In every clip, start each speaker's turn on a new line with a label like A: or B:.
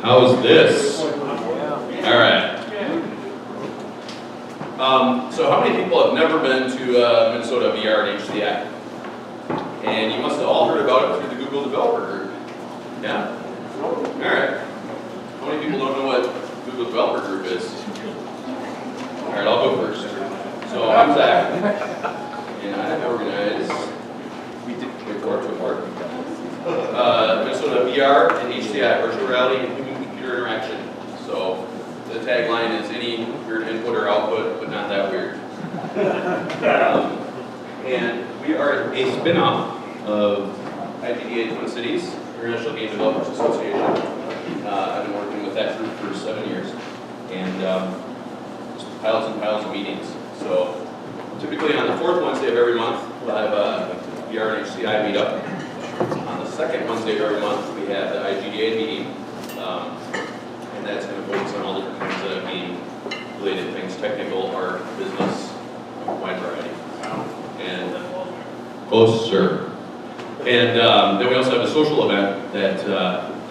A: How's this? All right. So how many people have never been to Minnesota VR and HCI? And you must have all heard about it through the Google Developer Group. Yeah? All right. How many people don't know what Google Developer Group is? All right, I'll go first. So I'm Zach, and I organize Minnesota VR and HCI, virtual reality and human computer interaction. So the tagline is any weird input or output, but not that weird. And we are a spin-off of IGDA Twin Cities, International Game Developers Association. I've been working with that group for 7 years, and just piles and piles of meetings. So typically on the fourth Wednesday of every month, we'll have a VR and HCI meetup. On the second Wednesday of every month, we have the IGDA meeting, and that's going to focus on all different kinds of game-related things, technical, art, business, wide variety. And close, sir. And then we also have a social event that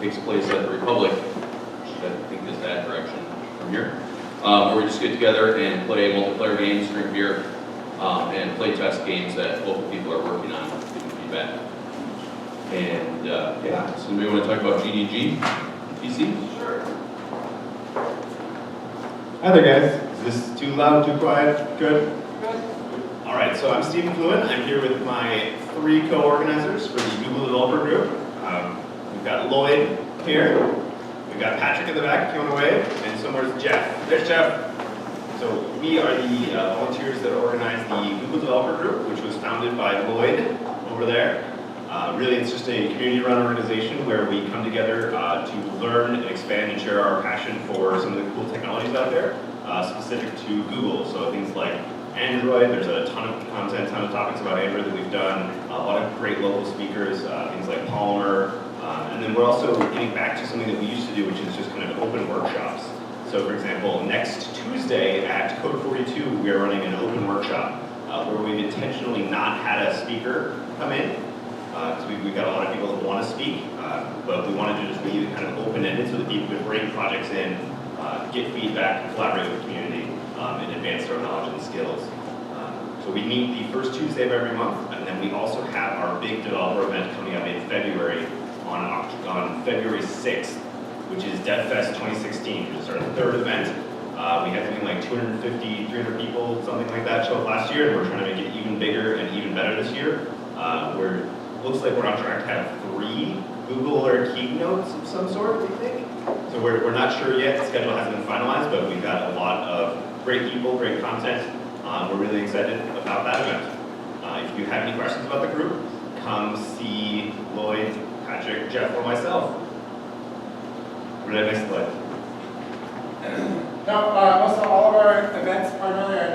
A: takes place at the Republic, which I think is that direction from here, where we just get together and play multiplayer games, drink beer, and play test games that local people are working on, giving feedback. And yeah, so maybe want to talk about GDG-TC?
B: Sure. Hi there, guys. Is this too loud, too quiet? Good? Good. All right, so I'm Stephen Fluin. I'm here with my 3 co-organizers for the Google Developer Group. We've got Lloyd here. We've got Patrick in the back, if you want to wave. And somewhere's Jeff. There's Jeff. So we are the volunteers that organize the Google Developer Group, which was founded by Lloyd over there. Really, it's just a community-run organization where we come together to learn and expand and share our passion for some of the cool technologies out there, specific to Google. So things like Android, there's a ton of content, ton of topics about Android that we've done, a lot of great local speakers, things like Polymer, and then we're also getting back to something that we used to do, which is just kind of open workshops. So for example, next Tuesday at Code 42, we are running an open workshop where we've intentionally not had a speaker come in, because we've got a lot of people that want to speak, but we wanted to just leave it kind of open-ended so that people could bring projects in, get feedback, and collaborate with the community, and advance their knowledge and skills. So we meet the first Tuesday of every month, and then we also have our big developer event coming up in February on February 6th, which is DevFest 2016, which is our 3rd event. We had something like 250, 300 people, something like that show up last year, and we're trying to make it even bigger and even better this year. Looks like we're on track to have 3 Google or keynotes of some sort, we think. So we're not sure yet, the schedule hasn't been finalized, but we've got a lot of great people, great content. We're really excited about that event. If you have any questions about the group, come see Lloyd, Patrick, Jeff, or myself. What did I miss, Lloyd?
C: No, also all of our events primarily are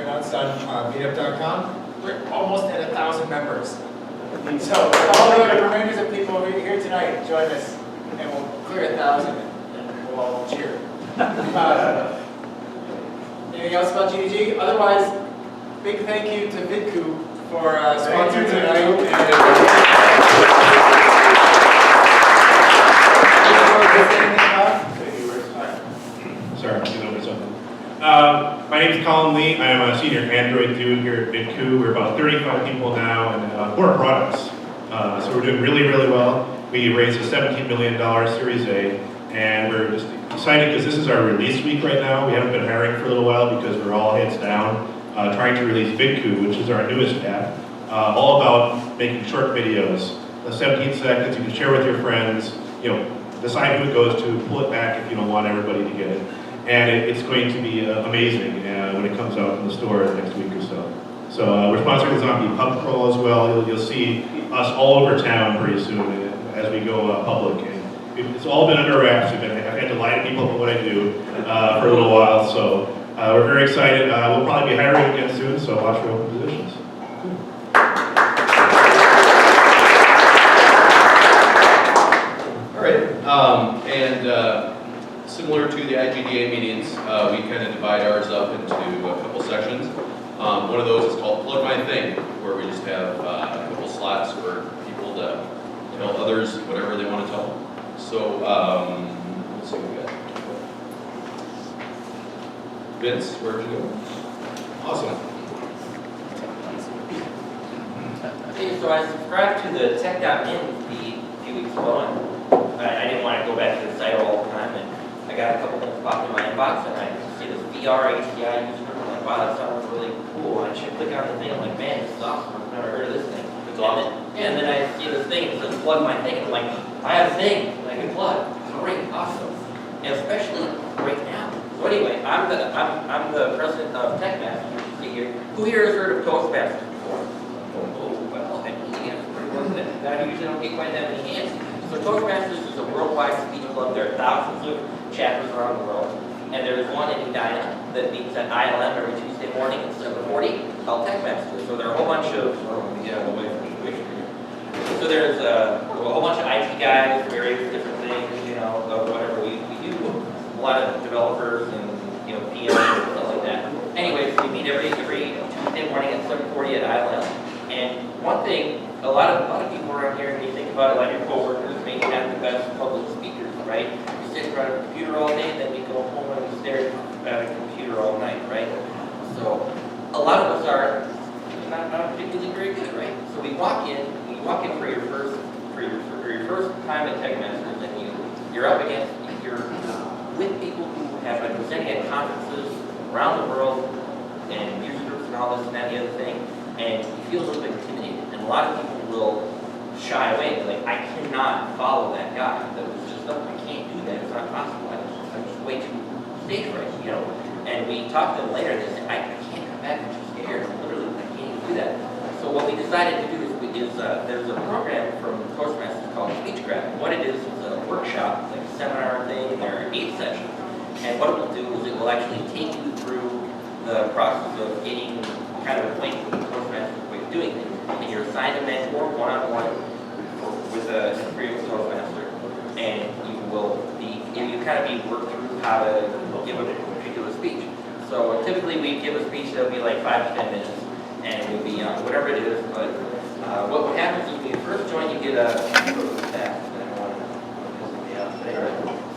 C: announced on Meetup.com. We're almost at 1,000 members. So all the remainders of people over here tonight, join us, and we'll clear 1,000, and we'll all cheer. Anything else about GDG? Otherwise, big thank you to Vidku for sponsoring tonight.
B: Sorry, I'm doing over something. My name is Colin Lee. I am a senior Android dude here at Vidku. We're about 35 people now, and 4 products. So we're doing really, really well. We raised a $17 million Series A, and we're just excited because this is our release week right now. We haven't been hiring for a little while because we're all heads down trying to release Vidku, which is our newest app, all about making short videos. 17 seconds, you can share with your friends, decide who it goes to, pull it back if you don't want everybody to get it. And it's going to be amazing when it comes out in the store next week or so. So we're sponsoring the Zombie Pub Crawl as well. You'll see us all over town pretty soon as we go public. And it's all been under wraps. I've had to lie to people about what I do for a little while. So we're very excited. We'll probably be hiring again soon, so watch for open positions.
A: All right, similar to the IGDA meetings, we kind of divide ours up into a couple sections. One of those is called Plug My Thing, where we just have a couple slots for people to tell others whatever they want to tell them. So, let's see what we got. Vince, where'd you go? Awesome.
D: Hey, so I subscribed to the tech.min feed a few weeks ago, and I didn't want to go back to the site all the time, and I got a couple things popped in my inbox, and I see this VR HCI user, and I'm like, wow, that sounds really cool. And I should click on the thing, I'm like, man, this is awesome, I've never heard of this thing.
A: It's awesome.
D: And then I see this thing, it says plug my thing, and I'm like, I have a thing that I can plug. Great, awesome. And especially right now. So anyway, I'm the president of TechMasters here. Who here has heard of Toastmasters before? Oh, well, I mean, yeah, pretty well. I usually don't get quite that many hands. So Toastmasters is a worldwide speech club. There are thousands of chapters around the world. And there's one in Edina that meets at ILM every Tuesday morning at 7:40 called TechMasters. So there are a whole bunch of, so there's a whole bunch of IT guys, various different things, of whatever we do. A lot of developers and, PMs and stuff like that. Anyways, we meet every Tuesday morning at 7:40 at ILM. And one thing, a lot of people around here, when you think about it, like your best public speakers, right? We sit in front of a computer all day, then we go home and we stare at a computer all night, right? So a lot of us are not particularly very good, right? So we walk in for your first time at TechMasters, and you're up against, you're with people who have been presenting at conferences around the world and user groups and all this and that and the other thing, and you feel a little bit intimidated. And a lot of people will shy away, like, I cannot follow that guy. That was just, I can't do that. It's not possible. I'm just way too stage right, you know. And we talked to them later, and they said, I can't come back. I'm too scared. Literally, I can't even do that. So what we decided to do is there's a program from Toastmasters called Speechcraft. And what it is a workshop, like a seminar thing, and there are 8 sessions. And what it will do is it will actually take you through the process of getting kind of acquainted with the Toastmasters way of doing things. And you're assigned a mentor one-on-one with a experienced Toastmaster. And you kind of be worked through how to give a particular speech. So typically we give a speech that will be like 5 to 10 minutes. And it will be on whatever it is, but what happens is when you first join, you get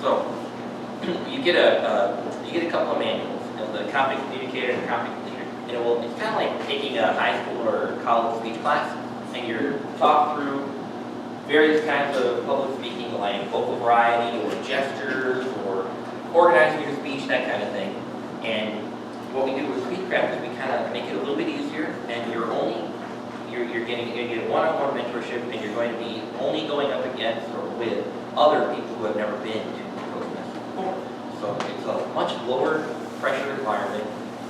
D: So you get a couple of manuals, the copy communicator and copy completer. And it's kind of like taking a high school or college speech class, and you're taught through various kinds of public speaking, like vocal variety or gestures or organizing your speech, that kind of thing. And what we do with Speechcraft is we kind of make it a little bit easier, and you're getting a one-on-one mentorship, and you're going to be only going up against or with other people who have never been to Toastmasters before. So it's a much lower pressure environment,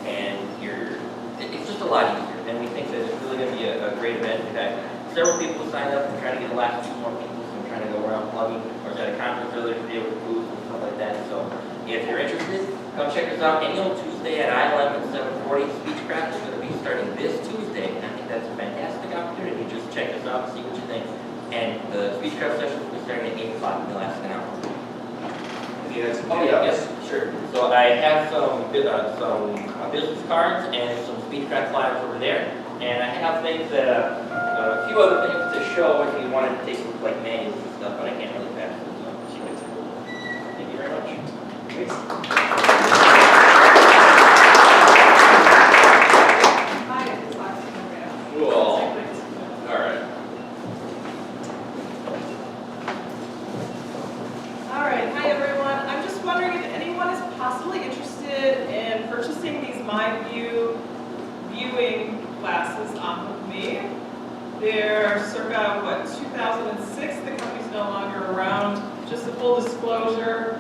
D: and it's just a lot easier. And we think that it's really going to be a great event. We've had several people sign up and trying to get the last 2 more people, so I'm trying to go around plugging. I was at a conference earlier today with booths and stuff like that. So if you're interested, come check us out any old Tuesday at I-11 at 7:40. Speechcraft is going to be starting this Tuesday, and I think that's a fantastic opportunity. Just check us out and see what you think. And the Speechcraft session will be starting at 8 o'clock in the last an hour. Yes, sure. So I have some business cards and some Speechcraft flyers over there, and I have things that a few other things to show if you wanted to take a look like manuals and stuff, but I can't really pass those up. Thank you very much.
A: Cool. All right.
E: All right. Hi, everyone. I'm just wondering if anyone is possibly interested in purchasing these MyView viewing glasses off of me. They're circa, 2006. The company's no longer around. Just a full disclosure,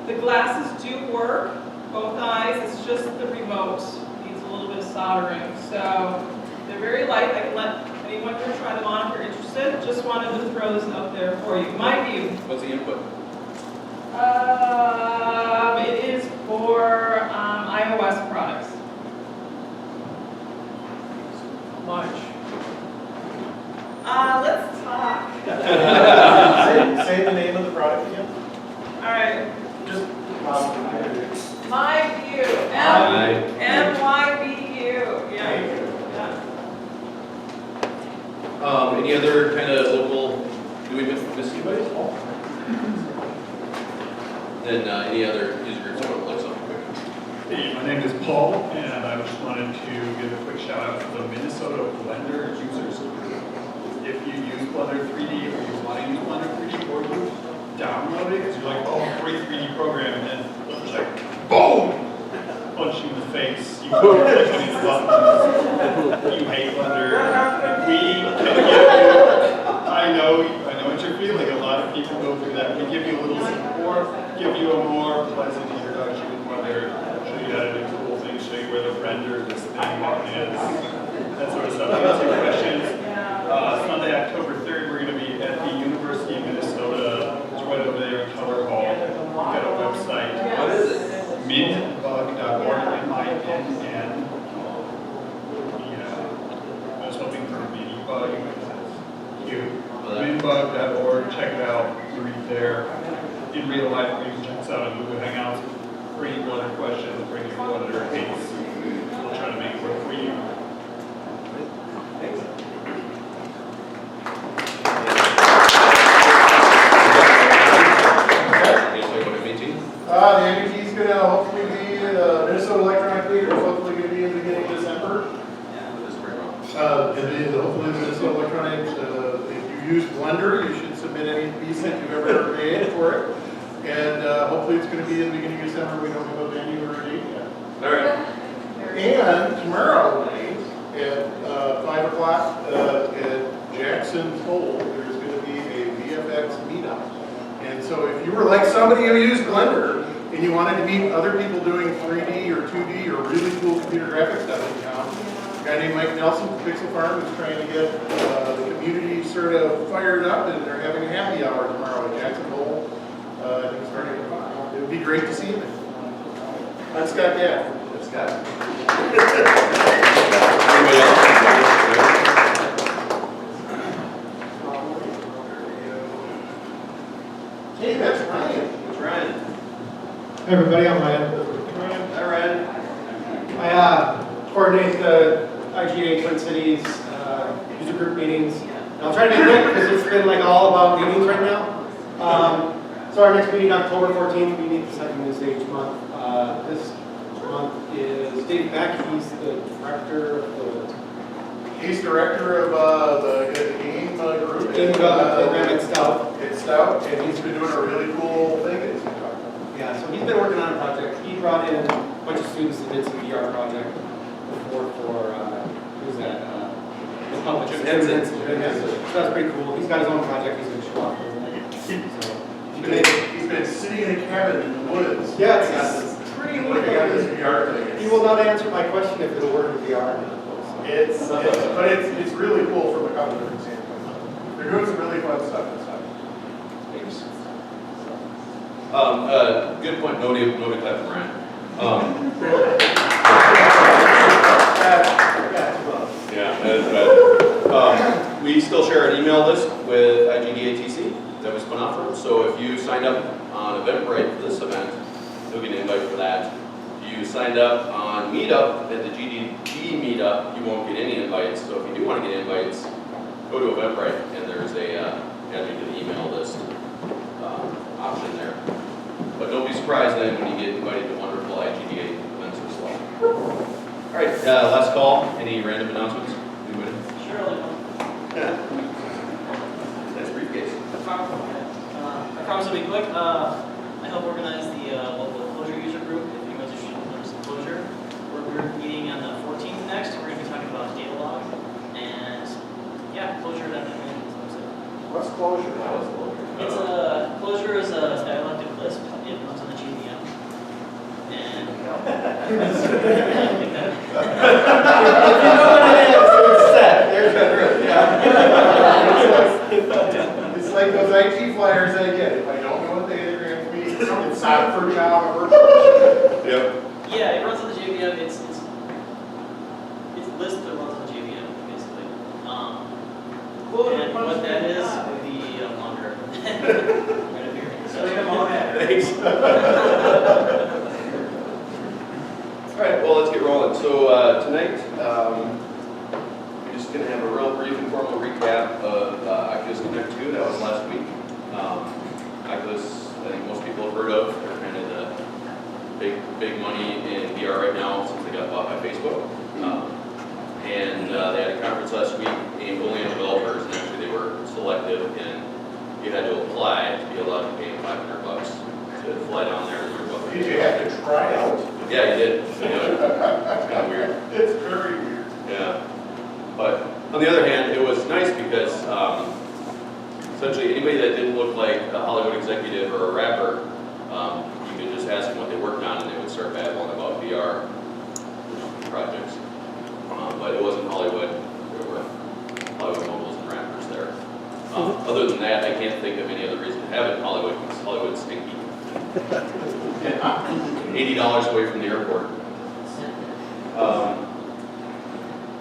E: the glasses do work, both eyes. It's just the remote needs a little bit of soldering. So they're very light. I can let anyone here try them on if you're interested. Just wanted to throw this out there for you. MyView.
A: What's the input?
E: It is for iOS products.
C: Much.
E: Let's talk.
F: Say the name of the product again.
E: All right.
F: Just
E: MyView. M-Y-V-U. Yeah.
A: Any other kind of local, do we miss anybody? Then any other user groups that want to plug something quick?
G: Hey, my name is Paul, and I just wanted to give a quick shout out to the Minnesota Blender users group. If you use Blender 3D or you want to use Blender 3D or you download it, because you're like, oh, great 3D program, and then it's like, boom! Punch you in the face. You can't click on these buttons. You hate Blender. We can give you, I know what you're feeling. A lot of people go through that. We give you a little support, give you a more pleasant introduction to Blender, show you how to do cool things, show you where the render this thing is, that sort of stuff. Answer your questions. Sunday, October 3rd, we're going to be at the University of Minnesota. It's right over there in Keller Hall. We've got a website.
A: What is it?
G: Minbug.org, M-I-N-N. Yeah. I was hoping for a mini-bug. Cute. Minbug.org, check it out. Read there. In real life, please check us out on Google Hangouts. Bring your other questions, bring your other hates. We'll try to make it work for you.
F: submit any piece that you've ever made for it. And hopefully it's going to be in the beginning of December. We don't have a venue or a date yet.
A: All right.
F: And tomorrow night at 5 o'clock at Jackson Hole, there's going to be a VFX meetup. And so if you were like somebody who used Blender and you wanted to meet other people doing 3D or 2D or really cool computer graphics stuff in town, a guy named Mike Nelson from Pixel Farm is trying to get the community sort of fired up, and they're having a happy hour tomorrow at Jackson Hole. I think it's starting at 5. It would be great to see you there. I'm Scott Gaff. That's Scott.
A: Anybody else?
F: Hey, that's Ryan.
A: It's Ryan.
H: Hey everybody, I'm Ryan.
A: Hi, Ryan.
H: I coordinate the IGA Twin Cities user group meetings. And I'll try to be quick because it's been like all about meetings right now. So our next meeting, October 14th, we meet the second Wednesday each month. This month is Dave Beck. He's the director of the
F: He's director of the game group.
H: game development program at Stout.
F: It's Stout, and he's been doing a really cool thing that he's been talking about.
H: Yeah, so he's been working on a project. He brought in a bunch of students that did some VR project before for, who's that?
A: Jim Henson.
H: So that's pretty cool. He's got his own project he's going to show off. So,
F: He's been sitting in a cabin in the woods.
H: yeah,
F: It's
H: pretty neat.
F: looking at this VR thing.
H: He will not answer my question if it'll work with VR.
F: But it's really cool from a couple different standpoints. They're doing some really fun stuff this time.
A: Thanks. Good point. Nobody clapped for Ryan. Yeah, that is bad. We still share an email list with GDG-TC that we spun off from. So if you signed up on Eventbrite for this event, you'll get an invite for that. If you signed up on Meetup at the GDG Meetup, you won't get any invites. So if you do want to get invites, go to Eventbrite and there's a add me to the email list option there. But don't be surprised then when you get invited to wonderful IGDA events as well. All right, last call. Any random announcements? Anybody?
I: Surely.
A: Nice briefcase.
I: I promise it'll be quick. I help organize the local closure user group. If anyone's interested in some closure, we're meeting on the 14th next. We're going to be talking about data log and yeah, closure.
F: What's closure?
I: It's a closure is a dialectic Lisp. It runs on the GDM. And
H: If you know what it is, it's set. There's
F: It's like those IT flyers I get. If I don't know what the anagrams mean, it's not for Java.
A: Yep.
I: yeah, it runs on the JVM. It's Lisp that runs on the JVM basically. And what that is would be longer. Right up here. So
A: Thanks. All right, well, let's get rolling. So tonight, we're just going to have a real brief informal recap of Oculus Connect 2. That was last week. Oculus, I think most people have heard of. They're kind of the big money in VR right now since they got bought by Facebook. And they had a conference last week aimed only at developers, and actually they were selective, and you had to apply to be allowed to pay $500 to fly down there and learn about
F: Did you have to try out?
A: Yeah, you did. It's kind of weird.
F: It's very weird.
A: Yeah. But on the other hand, it was nice because essentially anybody that didn't look like a Hollywood executive or a rapper, you could just ask them what they worked on and they would start babbling about VR projects. But it wasn't Hollywood. There were Hollywood moguls and rappers there. Other than that, I can't think of any other reason to have it in Hollywood because Hollywood's stinky. $80 away from the airport.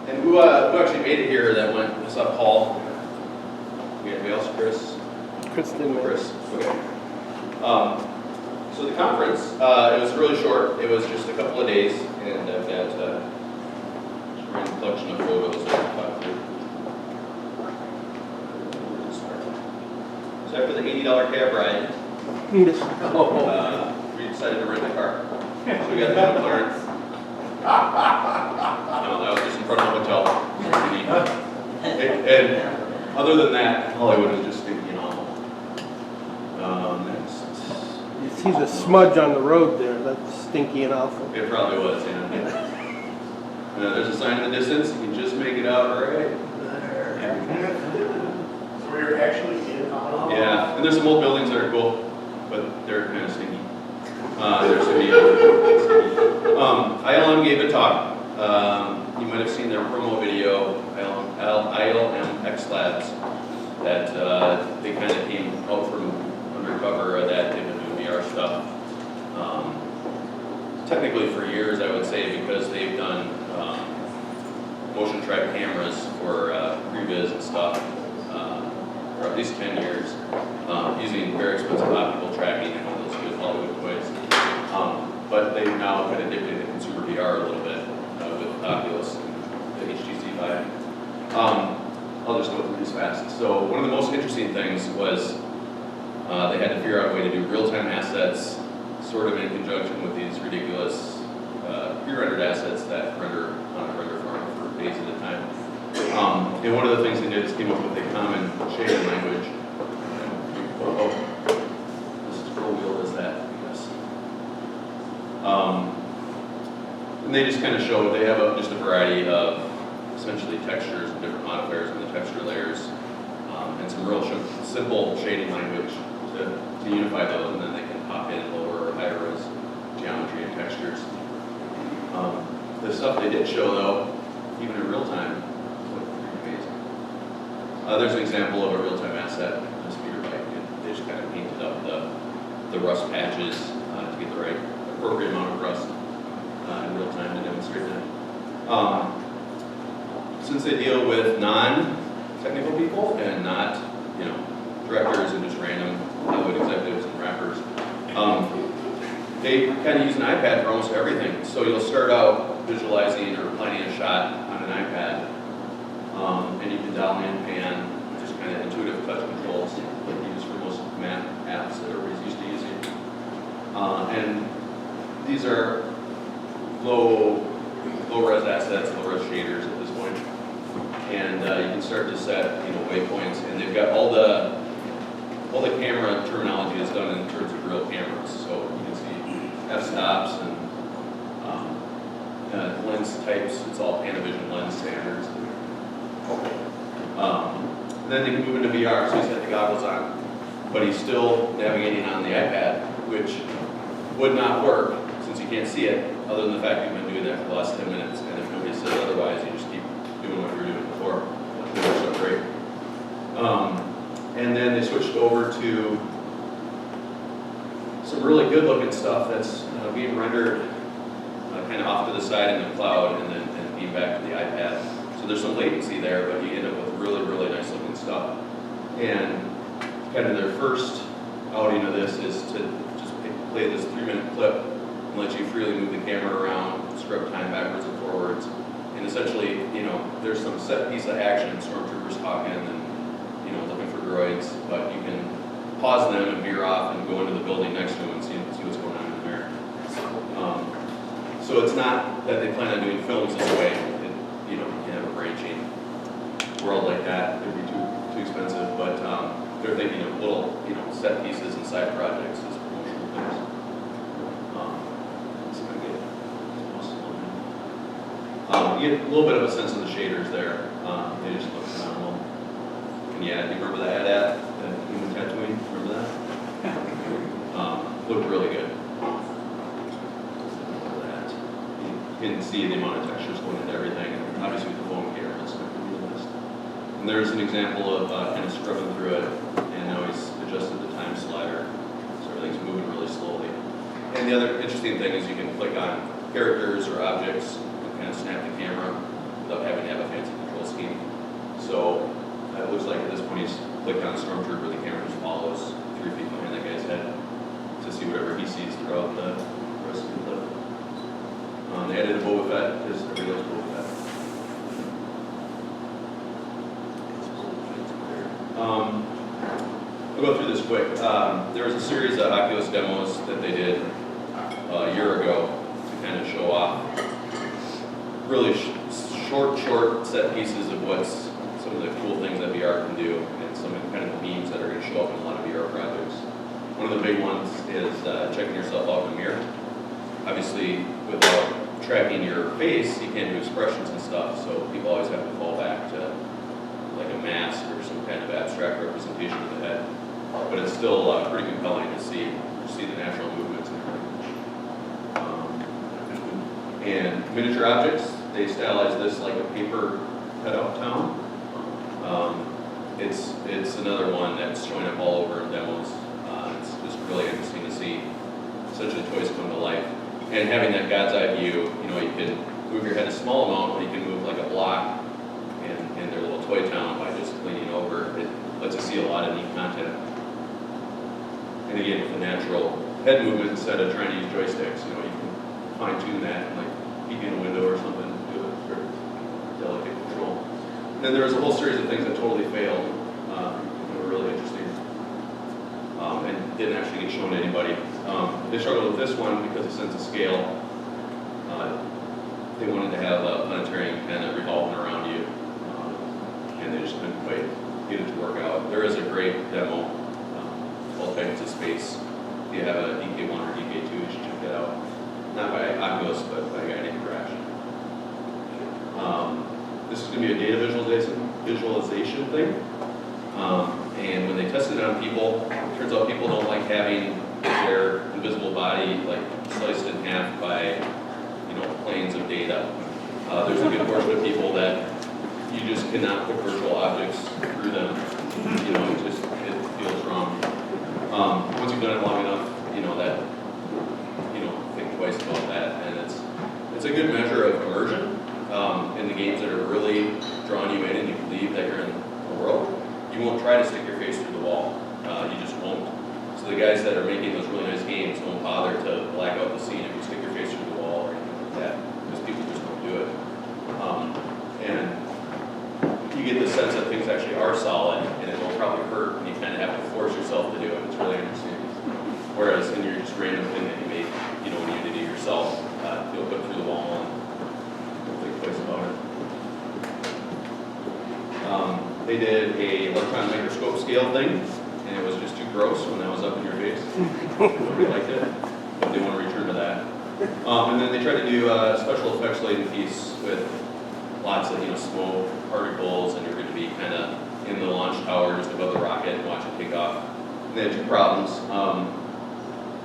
A: And who actually made it here that went? What's up, Paul? Anybody else? Chris?
H: Kristen.
A: Chris. Okay. So the conference, it was really short. It was just a couple of days, and I've got a random collection of photos that I'll talk through. So after the $80 cab ride, we decided to rent a car. So we got the McLaren. No, that was just in front of the hotel. And other than that, Hollywood was just stinky and awful.
J: sees a smudge on the road there. That's stinky and awful.
A: It probably was, yeah. There's a sign in the distance, you can just make it out right.
F: So we're actually in Colorado?
A: Yeah, and there's some old buildings that are cool, but they're kind of stinky. There's some ILM gave a talk. You might have seen their promo video, ILM X Labs, that they kind of came out from undercover that they've been doing VR stuff. Technically for years, I would say, because they've done motion track cameras for previs and stuff for at least 10 years, using very expensive optical tracking and all those good Hollywood toys. But they've now kind of dipped into consumer VR a little bit with Oculus and the HTC Vive. I'll just go through these fast. So one of the most interesting things was they had to figure out a way to do real-time assets, sort of in conjunction with these ridiculous pre-rendered assets that render on a render farm for days at a time. And one of the things they did is came up with a common shading language. This scroll wheel is that, I guess. And they just kind of show, they have just a variety of essentially textures and different modifiers in the texture layers, and some real simple shading language to unify those, and then they can pop in lower or higher res geometry and textures. The stuff they did show, though, even in real time, was pretty amazing. There's an example of a real-time asset on a speeder bike, and they just kind of painted up the rust patches to get the right appropriate amount of rust in real time to demonstrate that. Since they deal with non-technical people and not, directors and just random Hollywood executives and rappers, they kind of use an iPad for almost everything. So you'll start out visualizing or planning a shot on an iPad, and you can dial in and just kind of intuitive touch controls like you use for most map apps that everybody's used to using. And these are low-res assets, low-res shaders at this point. And you can start to set, waypoints, and they've got all the camera terminology is done in terms of real cameras. So you can see f-stops and lens types. It's all Panavision lens standards. Then they can move into VR, so he's got the goggles on, but he's still navigating on the iPad, which would not work since you can't see it, other than the fact you've been doing that for the last 10 minutes, and if nobody says otherwise, you just keep doing what you were doing before. It works out great. And then they switched over to some really good looking stuff that's being rendered kind of off to the side in the cloud and then being back to the iPad. So there's some latency there, but you end up with really, really nice looking stuff. And kind of their first outing of this is to just play this 3-minute clip and let you freely move the camera around, scrub time backwards and forwards. And essentially, there's some set piece of action, stormtroopers talking and, looking for droids, but you can pause them and veer off and go into the building next to them and see what's going on in there. So it's not that they plan on doing films this way. You can have a branching world like that. It'd be too expensive, but they're thinking of little, set pieces and side projects as promotional things. You get a little bit of a sense of the shaders there. They just look phenomenal. And yeah, do you remember the AT-AT, the human tattooing? Remember that? Looked really good. You can see the amount of textures going into everything, and obviously with the phone camera, it's going to be the list. And there's an example of kind of scrubbing through it, and now he's adjusted the time slider, so everything's moving really slowly. And the other interesting thing is you can click on characters or objects and kind of snap the camera without having to have a fancy control scheme. So it looks like at this point he's clicked on Stormtrooper, the camera just follows 3 feet behind that guy's head to see whatever he sees throughout the rest of the clip. They added a Boba Fett, because everybody loves Boba Fett. I'll go through this quick. There was a series of Oculus demos that they did a year ago to kind of show off really short set pieces of what's some of the cool things that VR can do and some of kind of the memes that are going to show up in a lot of VR projects. One of the big ones is checking yourself out in the mirror. Obviously, without tracking your face, you can't do expressions and stuff, so people always have to fall back to like a mask or some kind of abstract representation of the head. But it's still pretty compelling to see the natural movements and everything. And miniature objects, they stylize this like a paper cutout town. It's another one that's showing up all over in demos. It's just really interesting to see essentially toys come to life. And having that God's eye view, you know, you can move your head a small amount, but you can move like a block in their little toy town by just leaning over. It lets you see a lot of neat content. And again, with the natural head movement, instead of trying to use joysticks, you know, you can fine tune that and like peek in a window or something to do it for delicate control. And then there was a whole series of things that totally failed. They were really interesting. And didn't actually get shown to anybody. They struggled with this one because of sense of scale. They wanted to have a planetarium kind of revolving around you, and they just couldn't quite get it to work out. There is a great demo called Titans of Space. If you have a DK1 or DK2, you should check that out. Not by Oculus, but by a guy named Crash. This is going to be a data visualization thing. And when they tested it on people, it turns out people don't like having their invisible body like sliced in half by, you know, planes of data. There's a good portion of people that you just cannot put virtual objects through them. You know, it feels wrong. Once you've done it long enough, you know that, you know, think twice about that, and it's a good measure of immersion in the games that are really drawing you in and you believe that you're in the world. You won't try to stick your face through the wall. You just won't. So the guys that are making those really nice games don't bother to black out the scene if you stick your face through the wall or anything like that, because people just don't do it. And you get the sense that things actually are solid, and it will probably hurt, and you kind of have to force yourself to do it. It's really interesting. Whereas in your just random thing that you make, you know, in Unity yourself, you'll put through the wall and don't think twice about it. They did a electron microscope scale thing, and it was just too gross when that was up in your face. Nobody liked it, but they want to return to that. And then they tried to do a special effects laden piece with lots of, you know, smoke, particles, and you're going to be kind of in the launch tower just above the rocket and watch it take off. And they had two problems.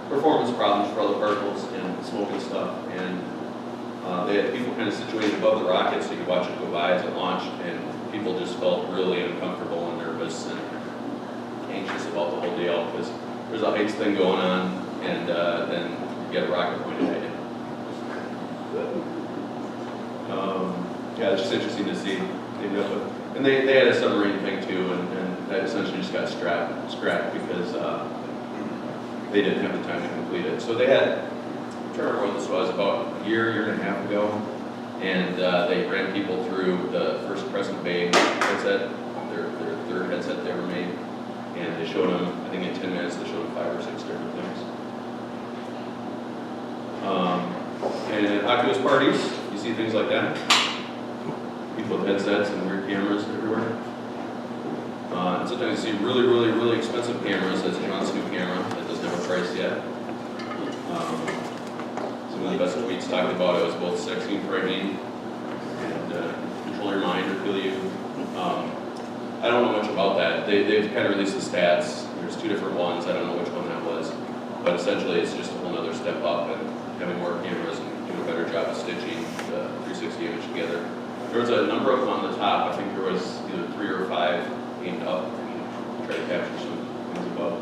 A: Performance problems for all the particles and smoke and stuff. And they had people kind of situated above the rocket so you could watch it go by as it launched, and people just felt really uncomfortable and nervous and anxious about the whole deal because there's a heights thing going on, and then you get a rocket pointed at you. Yeah, it's just interesting to see. And they had a submarine thing too, and that essentially just got scrapped because they didn't have the time to complete it. So they had, I'm trying to remember what this was, about a year and a half ago, and they ran people through the first Crescent Bay headset, their third headset they ever made, and they showed them, I think in 10 minutes, they showed them 5 or 6 different things. And at Oculus parties, you see things like that. People with headsets and weird cameras everywhere. And sometimes you see really expensive cameras. That's John's new camera that doesn't have a price yet. Some of the best tweets talking about it was both sexy and frightening, and control your mind or kill you. I don't know much about that. They've kind of released the stats. There's 2 different ones. I don't know which one that was. But essentially, it's just a whole other step up and having more cameras and doing a better job of stitching the 360 image together. There was a number of them on the top. I think there was either 3 or 5 aimed up and try to capture some things above.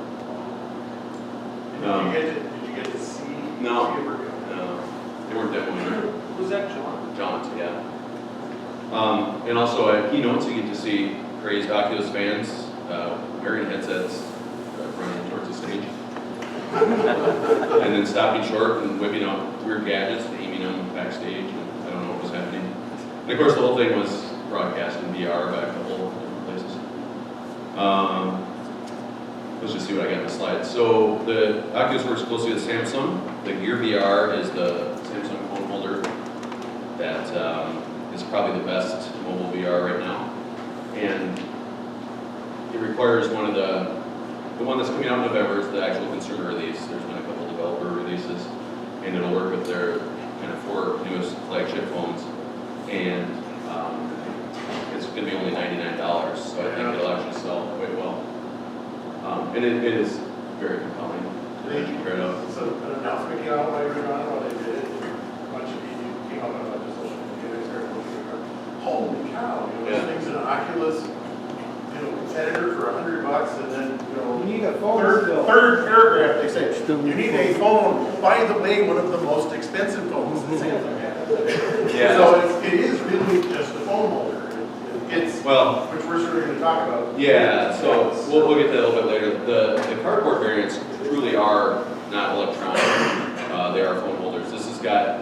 F: Did you get to see?
A: No. They weren't demoing it.
J: Who's that, John?
A: John's, yeah. And also at keynotes, you get to see crazed Oculus fans wearing headsets running towards the stage. And then stopping short and whipping out weird gadgets and aiming them backstage. And I don't know what was happening. And of course, the whole thing was broadcast in VR by a couple different places. Let's just see what I got in the slides. So the Oculus works closely with Samsung. The Gear VR is the Samsung phone holder that is probably the best mobile VR right now. And it requires one of the The one that's coming out in November is the actual consumer release. There's been a couple developer releases, and it'll work with their kind of 4 newest flagship phones. And it's going to be only $99, so I think it'll actually sell quite well. And it is very compelling.
F: So an announcement came out while you were on, while they did it, a bunch of you came up on the social media, they started looking at, holy cow, you know,
A: Yeah.
F: this thing's an Oculus, you know, competitor for $100, and then, you know,
H: You need a phone still.
F: third paragraph, they say,
J: Still
F: you
J: need
F: need a phone, by the way, one of the most expensive phones that Samsung has. So it is really just a phone holder. It's,
A: Well,
F: which we're sort of gonna talk about.
A: yeah, so we'll get to that a little bit later. The cardboard variants truly are not electronic. They are phone holders. This has got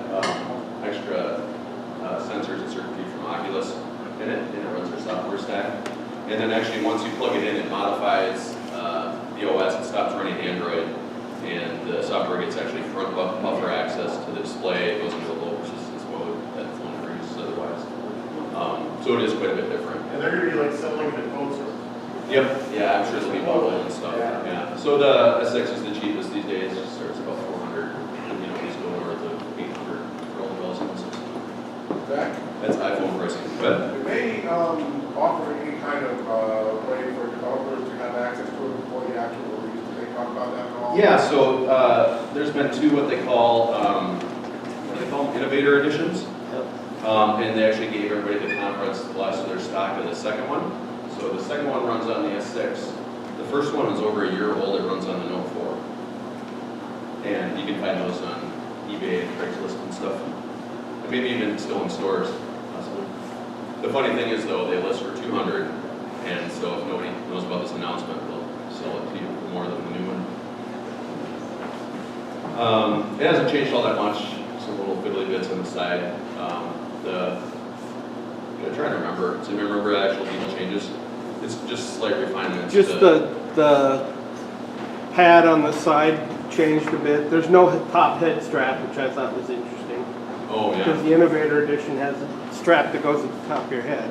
A: extra sensors and circuitry from Oculus in it, and it runs our software stack. And then actually, once you plug it in, it modifies the OS. It stops running Android, and the software gets actually front buffer access to the display. It goes into a low persistence mode that the phone never uses otherwise. So it is quite a bit different.
F: And they're gonna be like selling it at phone stores.
A: Yep. Yeah, I'm sure there'll be mobile and stuff. Yeah. So the S6 is the cheapest these days. It starts about 400. You know, these go north of 800 for all the bells and whistles.
F: Zach?
A: That's iPhone pricing. But
F: Do they offer any kind of way for developers to have access to it before the actual release? Do they talk about that at all?
A: yeah, so there's been 2 what they call them? Innovator editions. And they actually gave everybody at the conference the last of their stock of the second one. So the second one runs on the S6. The first one is over a year old. It runs on the Note 4. And you can find those on eBay and Craigslist and stuff. And maybe even still in stores, possibly. The funny thing is, though, they list for $200. And so if nobody knows about this announcement, they'll sell it to you for more than the new one. It hasn't changed all that much. Some little fiddly bits on the side. I'm trying to remember. Do you remember the actual detail changes? It's just slight refinements.
J: Just the pad on the side changed a bit. There's no top head strap, which I thought was interesting.
A: Oh,
J: Because
A: yeah.
J: the Innovator Edition has a strap that goes at the top of your head.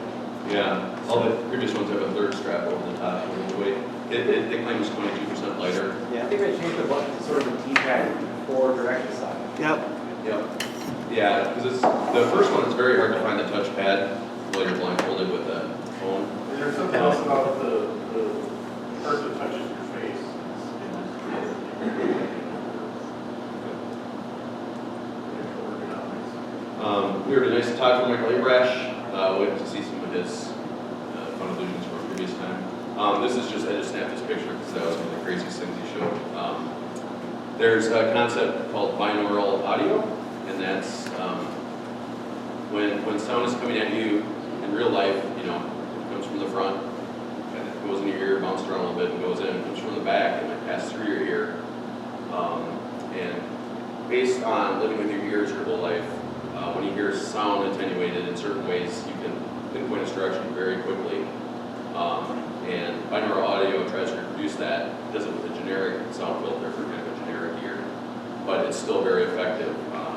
A: Yeah. All the previous ones have a third strap over the top. The weight. They claim it's 22% lighter.
C: I think they changed the button to sort of a D-pad for direct side.
J: Yep.
A: Yep. Yeah, because the first one is very hard to find the touchpad while you're blindfolded with a phone.
F: And there's something else about the part that touches your face.
A: We heard a nice talk from Michael Abrash. We have to see some of his fun illusions from a previous time. This is just, I just snapped this picture because that was one of the craziest things he showed. There's a concept called binaural audio, and that's when sound is coming at you in real life, you know, it comes from the front, and it goes in your ear, bounces around a little bit, and goes in. It comes from the back, and it passes through your ear. And based on living with your ears your whole life, when you hear sound attenuated in certain ways, you can pinpoint its direction very quickly. And binaural audio tries to reproduce that. It does it with a generic sound filter for kind of a generic ear, but it's still very effective.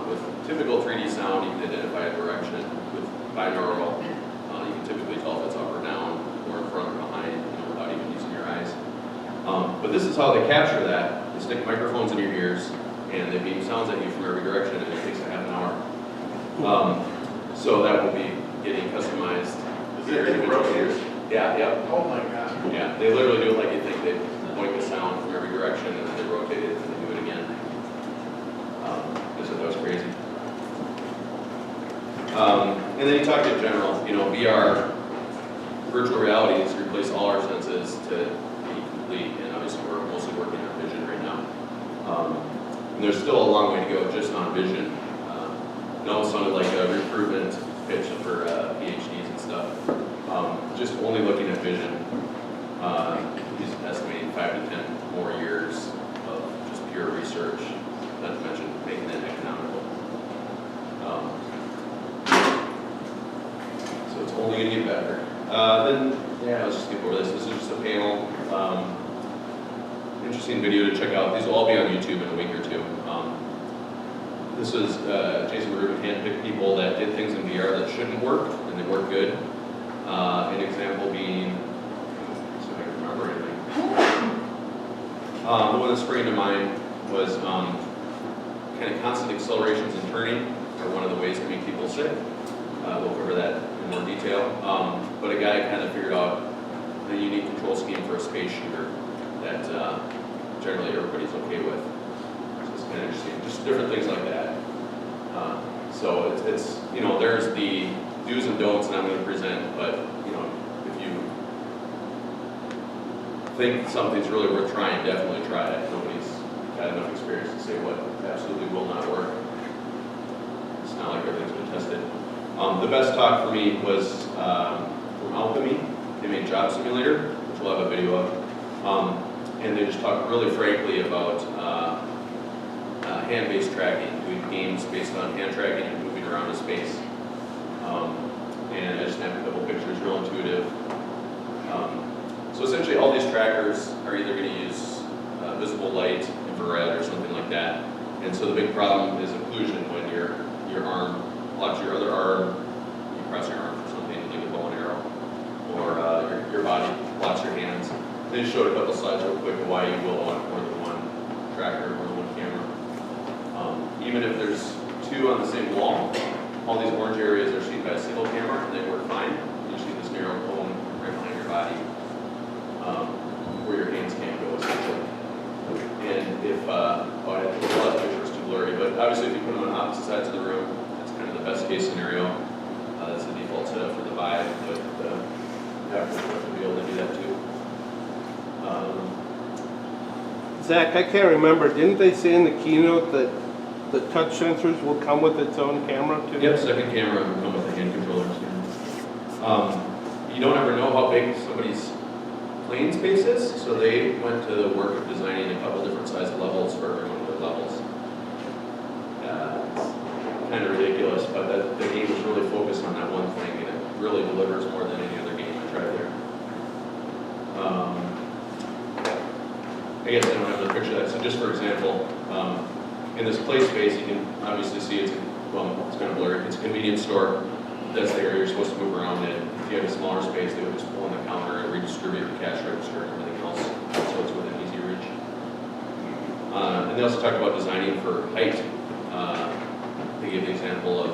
A: With typical 3D sound, you can identify a direction. With binaural, you can typically tell if it's up or down, or in front or behind, you know, without even using your eyes. But this is how they capture that. They stick microphones in your ears, and they beam sounds at you from every direction, and it takes a half an hour. So that will be getting customized.
F: Is it in rotators?
A: Yeah, yeah.
F: Oh my God.
A: Yeah, they literally do it like you think. They point the sound from every direction, and then they rotate it, and they do it again. They said that was crazy. And then you talk in general, you know, VR, virtual reality has replaced all our senses to be complete, and obviously we're mostly working on vision right now. And there's still a long way to go just on vision. It almost sounded like a recruitment pitch for PhDs and stuff. Just only looking at vision, he's estimating 5 to 10 more years of just pure research, not to mention making it economical. So it's only going to get better. Let's just skip over this. This is just a panel. Interesting video to check out. These will all be on YouTube in a week or two. This is Jason Rubin handpicked people that did things in VR that shouldn't work, and they work good. An example being, so I can remember anything. The one that sprang to mind was kind of constant accelerations and turning are one of the ways to make people sick. We'll cover that in more detail. But a guy kind of figured out a unique control scheme for a space shooter that generally everybody's okay with. So it's kind of interesting. Just different things like that. So it's you know, there's the do's and don'ts that I'm going to present, but you know, if you think something's really worth trying, definitely try it. Nobody's got enough experience to say what absolutely will not work. It's not like everything's been tested. The best talk for me was from Alchemy. They made Job Simulator, which we'll have a video of. And they just talked really frankly about hand-based tracking, doing games based on hand tracking and moving around a space. And I just snapped a couple pictures, real intuitive. So essentially all these trackers are either going to use visible light, infrared, or something like that. And so the big problem is occlusion when your arm blocks your other arm, you cross your arm for something like a bow and arrow, or your body blocks your hands. They just showed a couple slides real quick of why you will want more than one tracker, more than one camera. Even if there's two on the same wall, all these orange areas are seen by a single camera and they work fine. You see this narrow cone right behind your body where your hands can't go essentially. And if, I think the last picture is too blurry, but obviously if you put them on opposite sides of the room, that's kind of the best case scenario. That's the default setup for the Vive, but yeah, we'll be able to do that too.
J: Zach, I can't remember, didn't they say in the keynote that the touch sensors will come with its own camera too?
A: Yep, second camera will come with a hand controller. You don't ever know how big somebody's playing space is, so they went to the work of designing a couple different size levels for every one of their levels. It's kind of ridiculous, but the game is really focused on that one thing, and it really delivers more than any other game I tried there. I guess I don't have another picture of that. So just for example, in this play space, you can obviously see it's kind of blurry. It's a convenience store. That's the area you're supposed to move around in. If you have a smaller space, they would just pull on the counter and redistribute the cash register and everything else, so it's within easy reach. And they also talked about designing for height. They gave the example of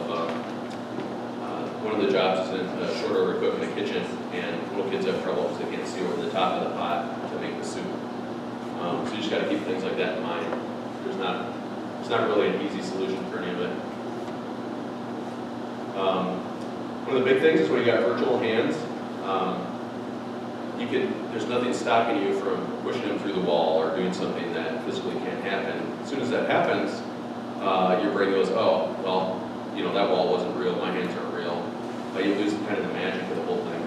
A: one of the jobs is in a short order cook in a kitchen, and little kids have trouble because they can't see over the top of the pot to make the soup. So you just got to keep things like that in mind. It's not really an easy solution for any of it. One of the big things is when you got virtual hands, there's nothing stopping you from pushing them through the wall or doing something that physically can't happen. As soon as that happens, your brain goes, oh, well, you know, that wall wasn't real, my hands aren't real. You lose kind of the magic of the whole thing.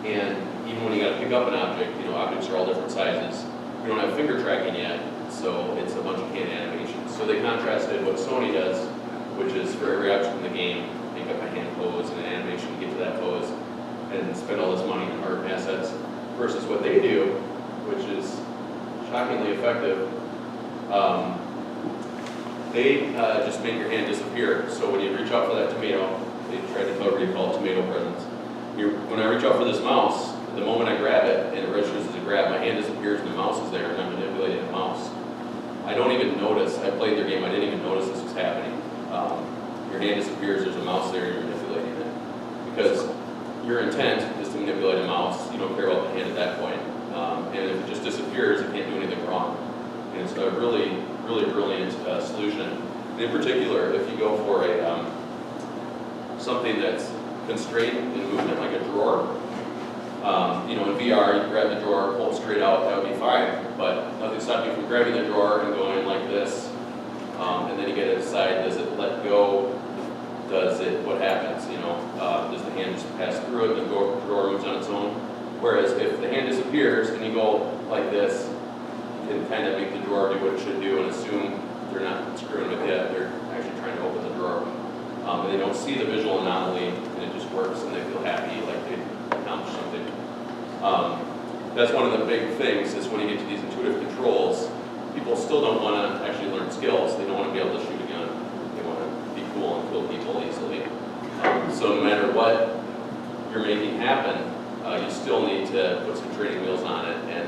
A: And even when you got to pick up an object, you know, objects are all different sizes. We don't have finger tracking yet, so it's a bunch of hand animations. So they contrasted what Sony does, which is for every object in the game, make up a hand pose and an animation to get to that pose, and spend all this money on art assets, versus what they do, which is shockingly effective. They just make your hand disappear. So when you reach out for that tomato, they tried to cover you call it tomato presents. When I reach out for this mouse, the moment I grab it and it registers as a grab, my hand disappears and the mouse is there and I'm manipulating the mouse. I don't even notice. I played their game. I didn't even notice this was happening. Your hand disappears. There's a mouse there and you're manipulating it because your intent is to manipulate a mouse. You don't care about the hand at that point. And if it just disappears, it can't do anything wrong. And it's a really, really brilliant solution. And in particular, if you go for a something that's constrained in movement, like a drawer. You know, in VR, you grab the drawer, pull it straight out, that would be fine. But nothing stops you from grabbing the drawer and going like this. And then you get to decide, does it let go? What happens? You know, does the hand just pass through it and the drawer moves on its own? Whereas if the hand disappears and you go like this, you can kind of make the drawer do what it should do and assume they're not screwing with you, they're actually trying to open the drawer. And they don't see the visual anomaly and it just works and they feel happy, like they accomplished something. That's one of the big things is when you get to these intuitive controls, people still don't want to actually learn skills. They don't want to be able to shoot a gun. They want to be cool and kill people easily. So no matter what you're making happen, you still need to put some training wheels on it and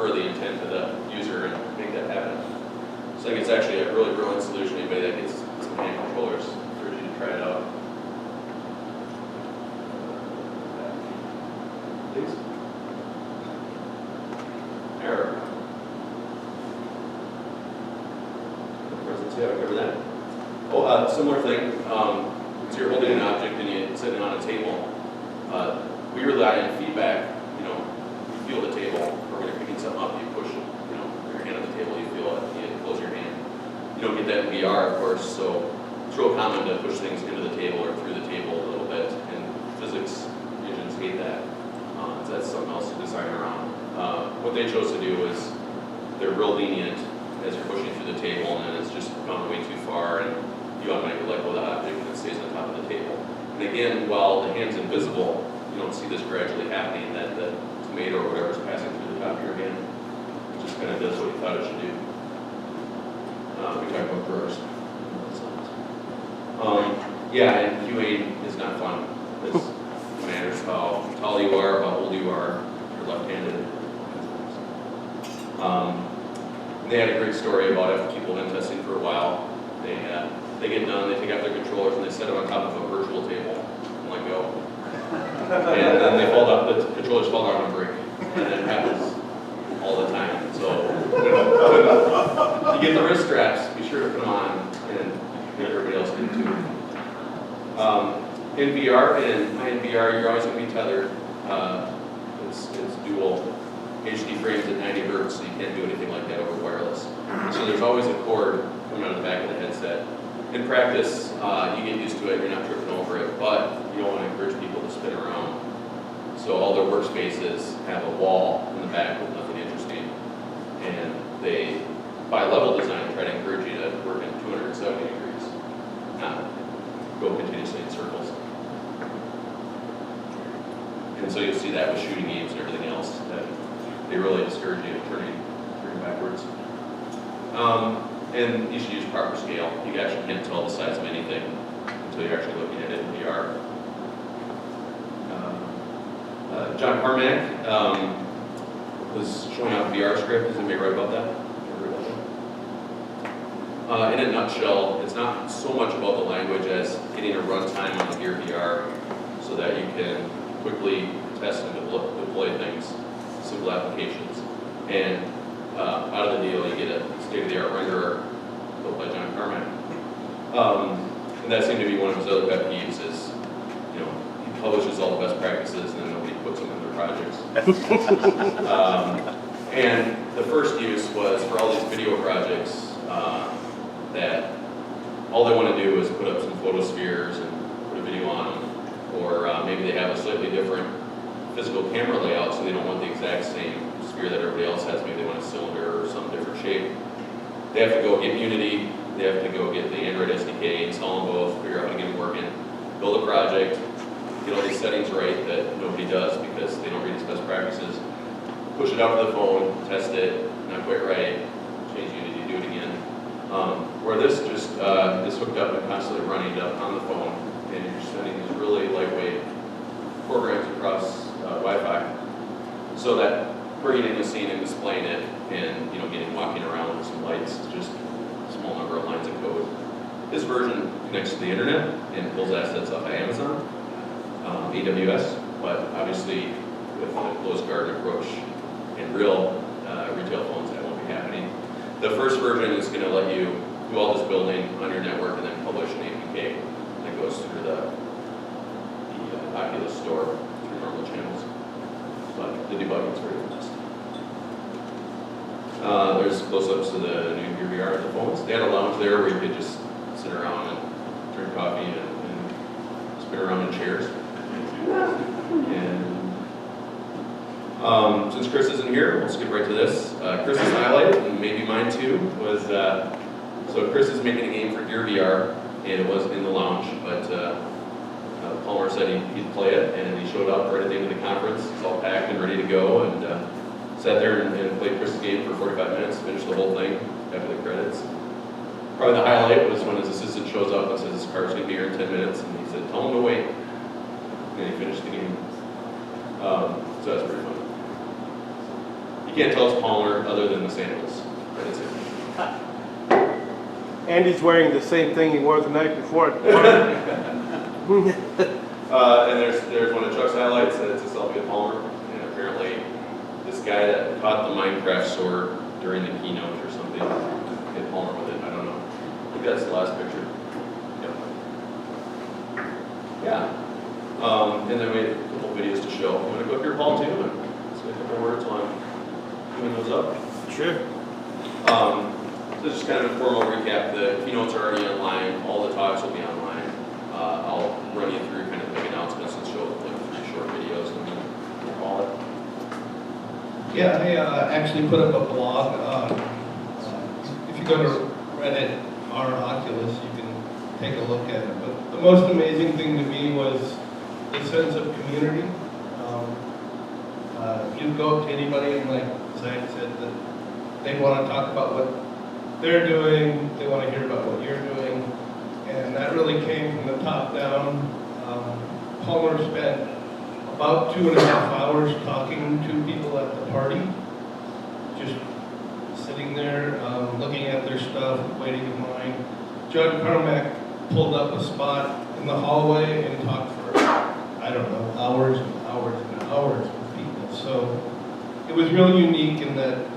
A: infer the intent of the user and make that happen. So I think it's actually a really brilliant solution. Anybody that gets some hand controllers, I urge you to try it out. Please. Error. Presence, yeah, I covered that. Oh, similar thing. So you're holding an object and you sit it on a table. We rely on feedback. You know, you feel the table, or when you're picking something up, you push, you know, your hand on the table, you feel it, you close your hand. You don't get that in VR, of course, so it's real common to push things into the table or through the table a little bit, and physics engines hate that. So that's something else to design around. What they chose to do is they're real lenient as you're pushing through the table, and then it's just gone way too far, and you automatically let go of the object and it stays on top of the table. And again, while the hand's invisible, you don't see this gradually happening, that the tomato or whatever is passing through the top of your hand. It just kind of does what you thought it should do. We talked about drawers. Yeah, and QA is not fun. It matters how tall you are, how old you are, if you're left-handed. They had a great story about after people have been testing for a while, they get done, they take out their controllers and they set them on top of a virtual table and let go. And then they fall down, the controllers fall down and break. And it happens all the time. So you get the wrist straps, be sure to put them on and everybody else can too. In VR and in VR, you're always going to be tethered. It's dual HD frames at 90 hertz, so you can't do anything like that over wireless. So there's always a cord coming out of the back of the headset. In practice, you get used to it, you're not tripping over it, but you don't want to encourage people to spin around. So all their workspaces have a wall in the back with nothing interesting. And they, by level design, try to encourage you to work in 270 degrees, not go continuously in circles. And so you'll see that with shooting games and everything else, that they really discourage you turning backwards. And you should use proper scale. You actually can't tell the size of anything until you're actually looking at it in VR. John Carmack was showing off VR script. Is anybody right about that? In a nutshell, it's not so much about the language as getting a runtime on the Gear VR so that you can quickly test and deploy things, simple applications. And out of the deal, you get a state-of-the-art renderer built by John Carmack. And that seemed to be one of his other pet peeves is, you know, he publishes all the best practices and then nobody puts them in their projects. And the first use was for all these video projects that all they want to do is put up some photospheres and put a video on them, or maybe they have a slightly different physical camera layout, so they don't want the exact same sphere that everybody else has. Maybe they want a cylinder or some different shape. They have to go get Unity, they have to go get the Android SDK, install them both, figure out how to get them working, build a project, get all these settings right that nobody does because they don't read its best practices, push it out to the phone, test it, not quite right, change Unity, do it again. Where this just is hooked up and constantly running up on the phone, and you're sending these really lightweight programs across Wi-Fi, so that bringing in the scene and displaying it, and walking around with some lights is just a small number of lines of code. This version connects to the internet and pulls assets off of Amazon, AWS, but obviously with the closed garden approach and real retail phones, that won't be happening. The first version is going to let you do all this building on your network and then publish an APK that goes through the Oculus store through normal channels. But the debugging is very fast. There's close-ups to the new Gear VR of the phones. They had a lounge there where you could just sit around and drink coffee and spin around in chairs. And since Chris isn't here, we'll skip right to this. Chris's highlight, and maybe mine too, was so Chris is making a game for Gear VR, and it was in the lounge, but Palmer said he'd play it, and he showed up right at the end of the conference. It's all packed and ready to go, and sat there and played Chris's game for 45 minutes, finished the whole thing after the credits. Probably the highlight was when his assistant shows up and says his car's going to be here in 10 minutes, and he said, "Tell him to wait." And then he finished the game. So that's pretty fun. He You can't tell it's Palmer other than the sandals. That is it.
J: Andy's wearing the same thing he wore the night before.
A: And there's one of Chuck's highlights, and it's a selfie of Palmer. And apparently, this guy that caught the Minecraft sword during the keynote or something hit Palmer with it. I don't know. I think that's the last picture. Yep. Yeah. And then we have a couple videos to show. I'm gonna go up here, Paul, too, and say a couple words while I'm doing those up.
J: Sure.
A: So just kind of a formal recap. The keynotes are already online. All the talks will be online. I'll run you through kind of the announcements and show like 3 short videos and then we'll call it.
K: Yeah, I actually put up a blog. If you go to Reddit or Oculus, you can take a look at it. But the most amazing thing to me was the sense of community. You go up to anybody and like Zach said, that they want to talk about what they're doing, they want to hear about what you're doing, and that really came from the top down. Palmer spent about 2.5 hours talking to people at the party, just sitting there, looking at their stuff, waiting in line. Judd Carmack pulled up a spot in the hallway and talked for, I don't know, hours and hours and hours with people. So it was really unique in that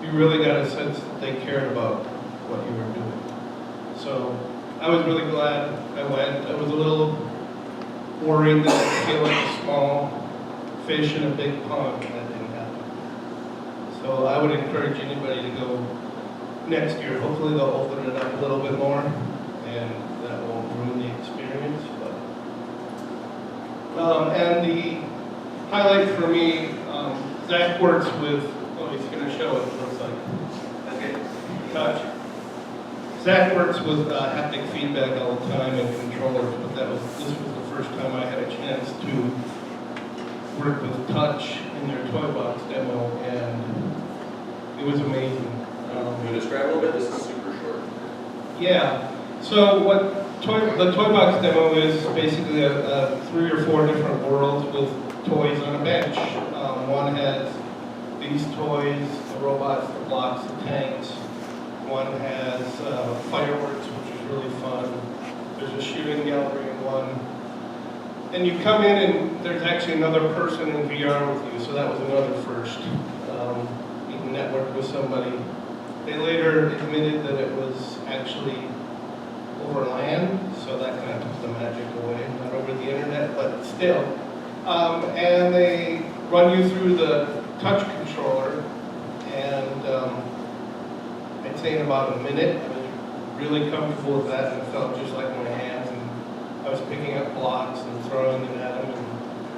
K: you really got a sense that they cared about what you were doing. So I was really glad I went. I was a little worried that I'd feel like a small fish in a big pond, and that didn't happen. So I would encourage anybody to go next year. Hopefully they'll open it up a little bit more, and that won't ruin the experience. But and the highlight for me, Zach works with, oh, he's going to show it, it looks like. Okay, touch. Zach works with haptic feedback all the time and controllers, but this was the first time I had a chance to work with touch in their toy box demo, and it was amazing.
A: Can you describe a little bit? This is super short.
K: Yeah. So the toy box demo is basically 3 or 4 different worlds with toys on a bench. One has these toys, the robots, the blocks, the tanks. One has fireworks, which is really fun. There's a shooting gallery in one. And you come in and there's actually another person in VR with you, so that was another first. You can network with somebody. They later admitted that it was actually over land, so that kind of took the magic away, not over the internet, but still. And they run you through the touch controller, and I'd say in about a minute, I was really comfortable with that, and it felt just like my hands, and I was picking up blocks and throwing them at them.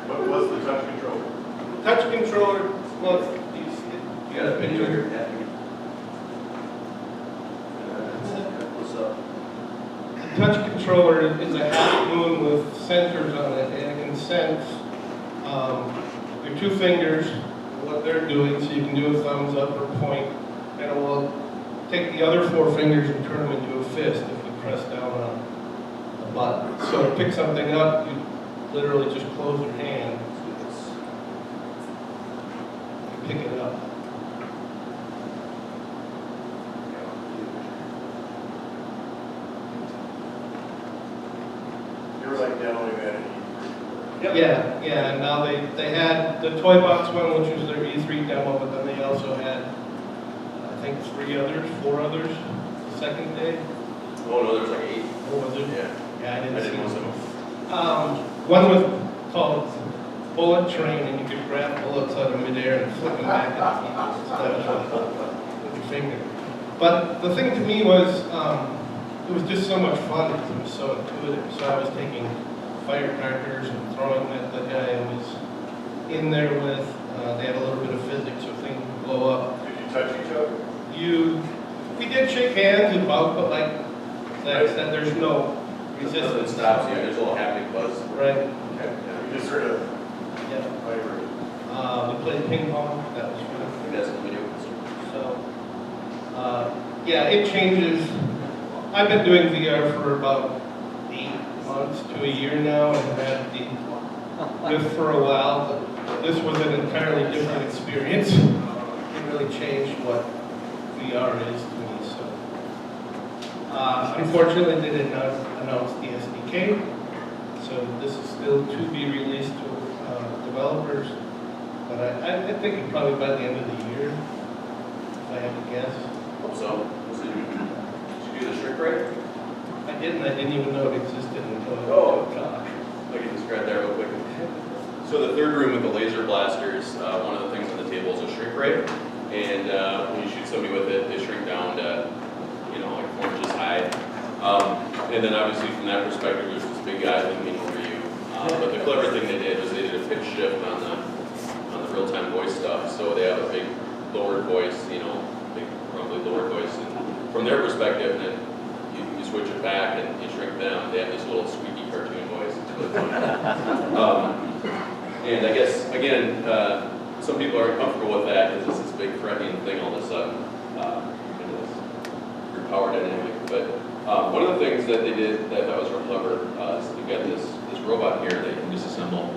F: What was the touch controller?
K: Touch controller, well, you see it? You got a picture here?
A: What's up?
K: Touch controller is a half moon with sensors on it, and it can sense your 2 fingers, what they're doing, so you can do a thumbs up or point, and it will take the other 4 fingers and turn them into a fist if you press down on a button. So to pick something up, you literally just close your hand and pick it up.
F: You were like demoing that at
K: Yep. Yeah, and now they had the toy box one, which was their E3 demo, but then they also had, I think, 4 others the second day.
A: Oh no, there's like 8.
K: What was it?
A: Yeah.
K: Yeah, I didn't see
A: most of
K: them.
A: them.
K: One was called Bullet Train, and you could grab bullets out of midair and flip them back at people. So that was really cool with your finger. But the thing to me was, it was just so much fun because it was so intuitive. So I was taking firecrackers and throwing them at the guy I was in there with. They had a little bit of physics, so things would blow up.
F: Did you touch each other?
K: We did shake hands and bump, but like Zach said, there's no
A: It
K: resistance.
A: stops you. There's a little haptic buzz.
K: Right.
A: Okay. Yeah.
F: You just sort of
K: Yeah.
F: vibrate.
K: We played ping pong. That was
A: I
K: fun.
A: think that's in the video.
K: So, yeah, it changes. I've been doing VR for about 8 months to a year now, and had the Rift for a while, but this was an entirely different experience. what VR is to me. So, unfortunately, they did not announce the SDK, so this is still to be released to developers. But I think it probably by the end of the year, if I had to guess.
A: Hope so. Did you do the shrink ray?
K: I didn't even know it existed until I talked.
A: I can describe that real quick. So the third room with the laser blasters, one of the things on the table is a shrink ray. And when you shoot somebody with it, they shrink down to, like 4 inches high. And then obviously from that perspective, there's this big guy looming over you. But the clever thing they did was they did a pitch shift on the real-time voice stuff. So they have a big lowered voice, big rumbly lowered voice. And from their perspective, then you switch it back and you shrink them. They have this little squeaky cartoon voice. It's really funny. And I guess, again, some people aren't comfortable with that because it's this big threatening thing all of a sudden. Your power dynamic. But one of the things that they did that I thought was real clever is you've got this robot here that you can disassemble.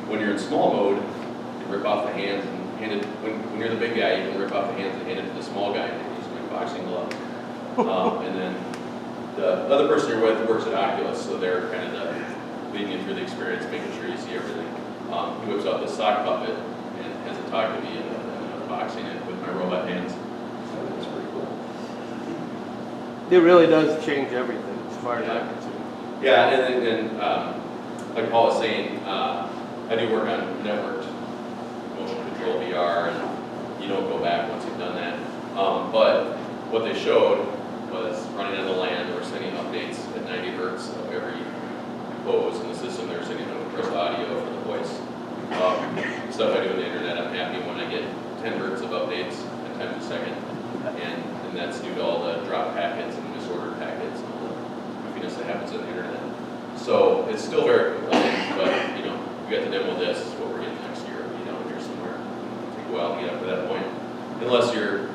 A: When you're in small mode, you rip off the hands and hand it, when you're the big guy, you can rip off the hands and hand it to the small guy and use my boxing glove. And then the other person you're with works at Oculus, so they're kind of leading you through the experience, making sure you see everything. He whips out this sock puppet and has it talk to me, and I'm boxing it with my robot hands. So it's pretty cool.
J: It really does change everything as far as I'm concerned.
A: Yeah, and like Paul was saying, I do work on networked motion control VR, and you don't go back once you've done that. But what they showed was running on the LAN, they were sending updates at 90 hertz of every pose in the system. They were sending compressed audio for the voice. Stuff I do on the internet, I'm happy when I get 10 hertz of updates at times a second. And that's due to all the drop packets and misordered packets and all the goofiness that happens on the internet. So it's still very compelling, but we got to demo this, is what we're getting next year. It'll be down here somewhere. It'll take a while to get up to that point. Unless you're,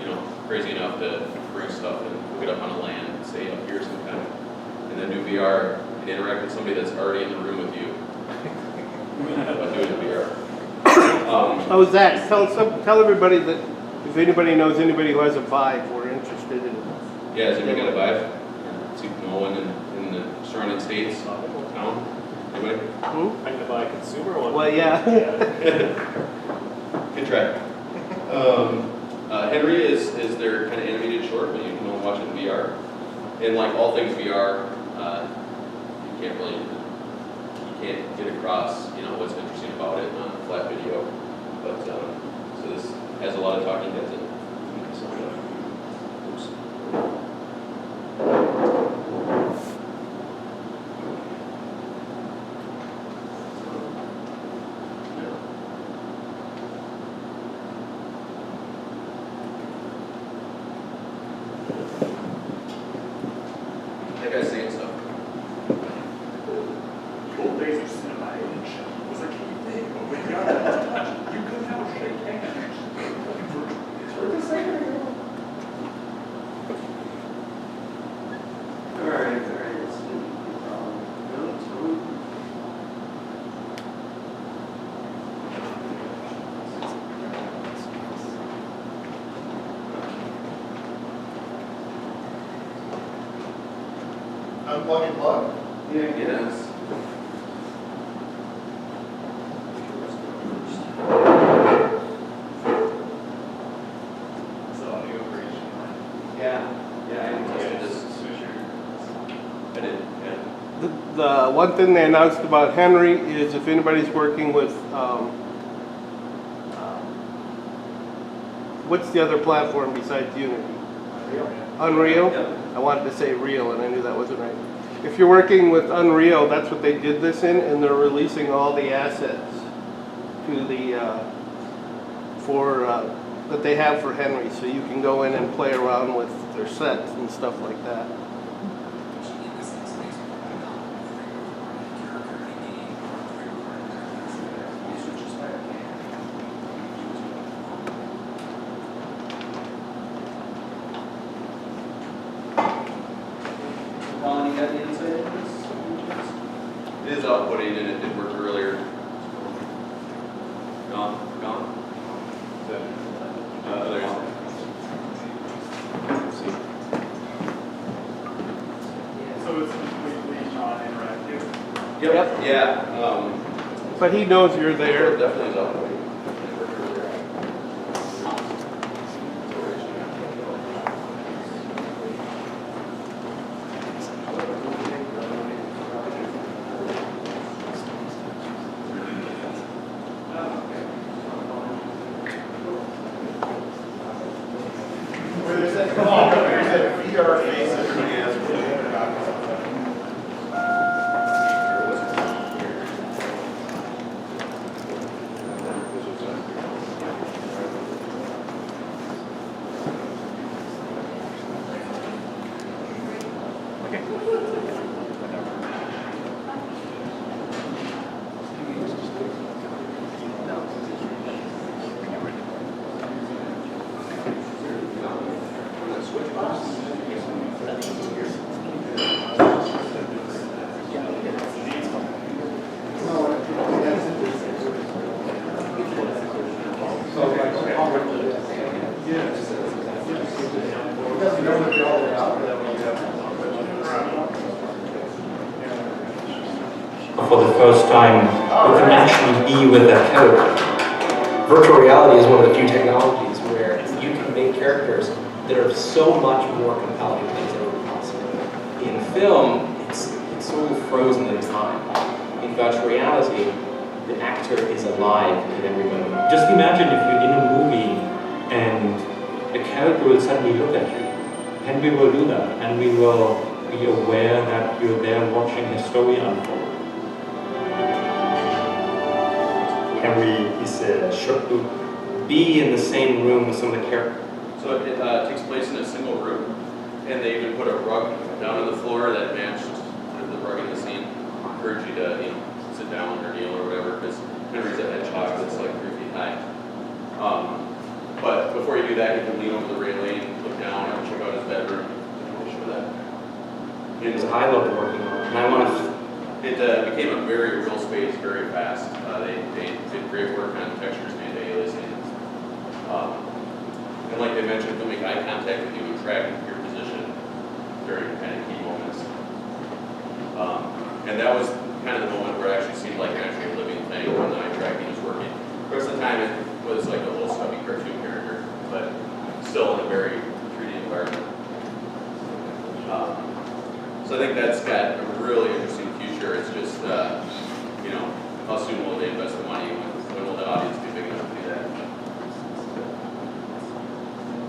A: crazy enough to bring stuff and hook it up on a LAN and say up here sometime. And then do VR and interact with somebody that's already in the room with you. But do it in VR.
J: Zach, tell everybody that if anybody knows anybody who has a Vive, we're interested in.
A: Yeah, has anybody got a Vive? See no one in the surrounding states, town? Anybody?
J: Hmm?
L: I'm gonna buy a consumer one.
J: Well, yeah.
A: Good try. Henry is their kind of animated short, but you can only watch it in VR. And like all things VR, you can't get across, what's interesting about it on flat video. But so this has a lot of talking heads in it. Oops. That guy's saying stuff.
L: Old days of cinema age was a key thing, but when you got that touch, you could now shake hands. We're the same.
M: All right, let's see.
F: Unplug and plug?
A: Yes. Yeah, I did this. I did, yeah.
J: The one thing they announced about Henry is if anybody's working with, what's the other platform besides Unity? Unreal? I wanted to say Real, and I knew that wasn't right. If you're working with Unreal, that's what they did this in, and they're releasing all the assets to the that they have for Henry, so you can go in and play around with their sets and stuff like that.
M: Colin, you got the insight on this?
A: It is outputting and it did work earlier. Gone? There you go.
J: Yep.
A: Yeah,
J: But he knows you're there.
A: definitely is up.
B: There's that VR face that everybody has for
N: For the first time, you can actually be with that character. Virtual reality is one of the few technologies where you can make characters that are so much more compelling than is ever possible. In film, it's sort of frozen in time. In virtual reality, the actor is alive in every moment. Just imagine if you're in a movie and a character will suddenly look at you. And we will do that. And we will be aware that you're there watching his story unfold. Henry, he said, should be in the same room with some of the characters.
A: So it takes place in a single room, and they even put a rug down on the floor that matched the rug in the scene. I encourage you to sit down or kneel or whatever, because Henry's a hedgehog that's like 3 feet high. But before you do that, you can lean over the railing, look down, and check out his bedroom. I'll show that.
N: It was I loved working on it, and I want to.
A: It became a very real space very fast. They did great work on textures made aliasing. And like they mentioned, they'll make eye contact with you and track your position during kind of key moments. And that was kind of the moment where it actually seemed like an actual living thing when the eye tracking was working. The rest of the time it was like a little stubby cartoon character, but still in a very 3D environment. So I think that's got a really interesting future. It's just, how soon will they invest the money? When will the audience be big enough to do that?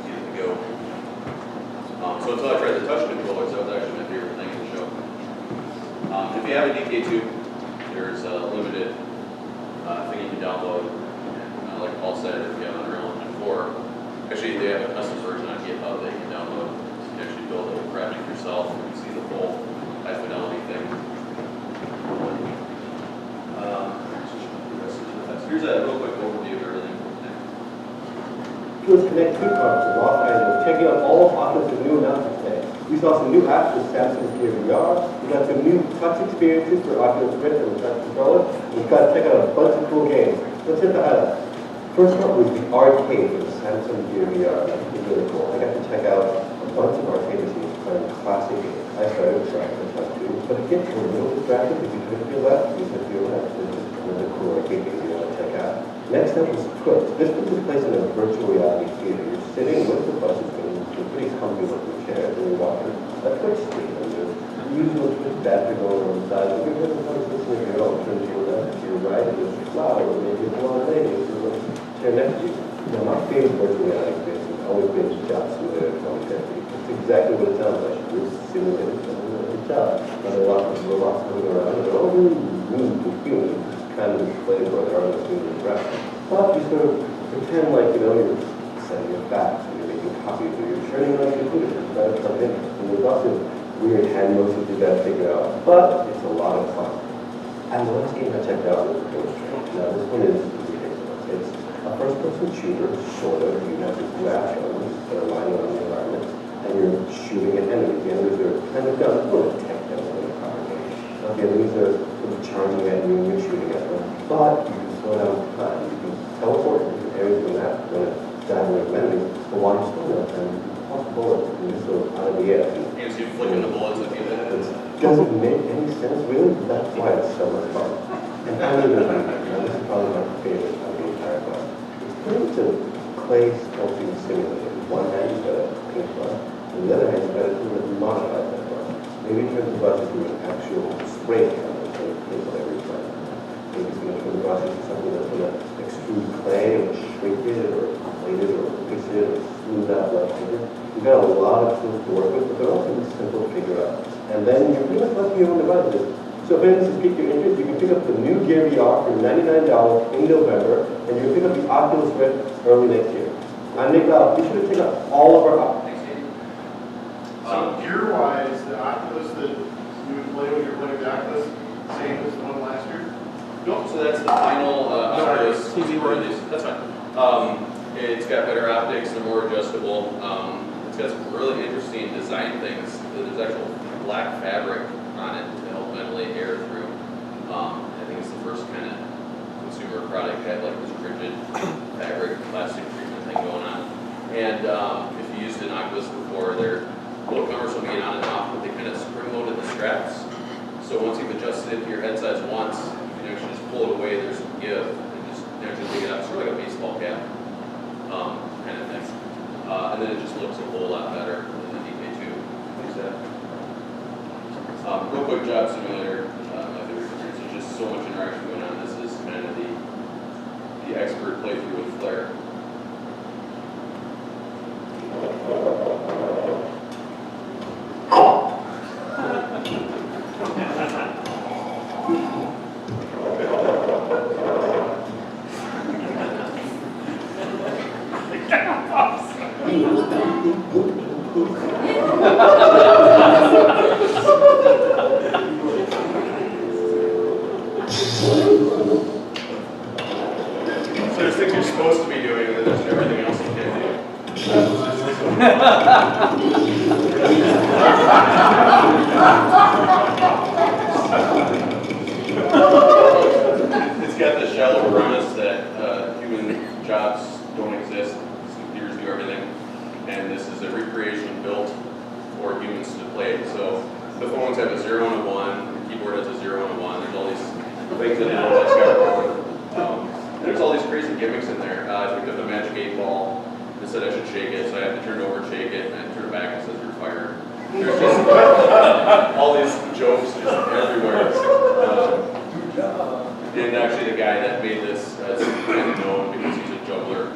A: Get it to go. So until I tried the touch controllers, that was actually my favorite thing in the show. If you have a DK2, there's a limited thing you can download. And like Paul said, if you have Unreal Engine 4, actually they have a custom version on GitHub that you can download. You can actually build a graphic yourself and see the full high fidelity thing. Here's a real quick overview of everything.
O: Oculus Connect 2 conference in Los Angeles, checking out all of Oculus' new announcements today. We saw some new apps for Samsung's Gear VR. We got some new touch experiences for Oculus Rift and the touch controller. We've got to check out a bunch of cool games. Let's hit the highlights. First up was the arcade for the Samsung Gear VR. That's really cool. I got to check out a bunch of arcade machines playing classic games. I started with Dragon Touch 2, but it gets a little distracting if you turn to your left, you turn to your left. It's just another cool arcade game you want to check out. Next up was Twitch. This one is placed in a virtual reality theater. You're sitting with the bunch of games, you're pretty comfy with your chair, and you're watching a Twitch stream. And there's usual Twitch banter going on the side. If you're going to listen to your own, turn to your left, to your right, and there's a flower, or maybe a blonde lady, or a chair next to you. Now, my favorite virtual reality experience has always been Job Simulator 2050. It's exactly what it sounds like. You're simulating a job. And there are lots of robots moving around, and they're all really rude to humans. Kind of displays where there are no human interaction. But you sort of pretend like, you're sending it back, so you're making copies, or you're turning on your computer, you're trying to plug in. And there's lots of weird hand motions you got to figure out. But it's a lot of fun. And the last game I checked out was Ghost Train. Now, this one is ridiculous. It's a first-person shooter, sort of. You have these glass guns that are lining on the environment, and you're shooting at enemies. The enemies are kind of guns, sort of tech demo in the power game. Now, the enemies are sort of charging at you and you're shooting at them. But you can slow down time. You can teleport into areas of the map when it's diving with enemies. But while you're slow down time, you can toss bullets and just sort of out of the air.
A: And so you're flicking the bullets at the end.
O: It doesn't make any sense, really. That's why it's so much fun. And other than that, this is probably my favorite of the entire class. It's putting to clay sculpting simulator. One hand you've got a paint brush, and the other hand you've got to modify that brush. Maybe turn the brush into an actual spray can that's going to paint on every plant. Maybe it's going to turn the brush into something that's going to extrude clay or shrink it or plate it or fix it or smooth out that figure. You've got a lot of tools to work with, but they're also simple to figure out. And then you're pretty much left your own devices. So if any of this has piqued your interest, you can pick up the new Gear VR for $99 in November, and you can pick up the Oculus Rift early next year. I'm Nick Lau. Be sure to check out all of our
F: So gear-wise, the Oculus that you would play when you're playing the Oculus, same as the one last year?
A: Nope, so that's the final Oculus TV release. That's fine. It's got better optics, they're more adjustable. It's got some really interesting design things. There's actual black fabric on it to help ventilate air through. I think it's the first kind of consumer product that had like this rigid fabric plastic treatment thing going on. And if you used an Oculus before, they're a little cumbersome to get on and off, but they kind of spring-loaded the straps. So once you've adjusted it to your head size once, you can actually just pull it away, there's some give, and just naturally take it out, sort of like a baseball cap kind of thing. And then it just looks a whole lot better than the DK2. Like that. Real quick job simulator. My favorite experience. There's just so much interaction going on. This is kind of the expert playthrough with Flare. So there's things you're supposed to be doing, and then there's everything else you can't do. It's got the shallow premise that human jobs don't exist, computers do everything, and this is a recreation built for humans to play. So the phones have a 0 and a 1, the keyboard has a 0 and a 1, there's all these things that know that's got rolling. There's all these crazy gimmicks in there. I picked up a magic 8-ball. It said I should shake it, so I have to turn it over, shake it, and I turn it back and it says you're fired. There's just all these jokes just everywhere. And actually the guy that made this is kind of known because he's a juggler.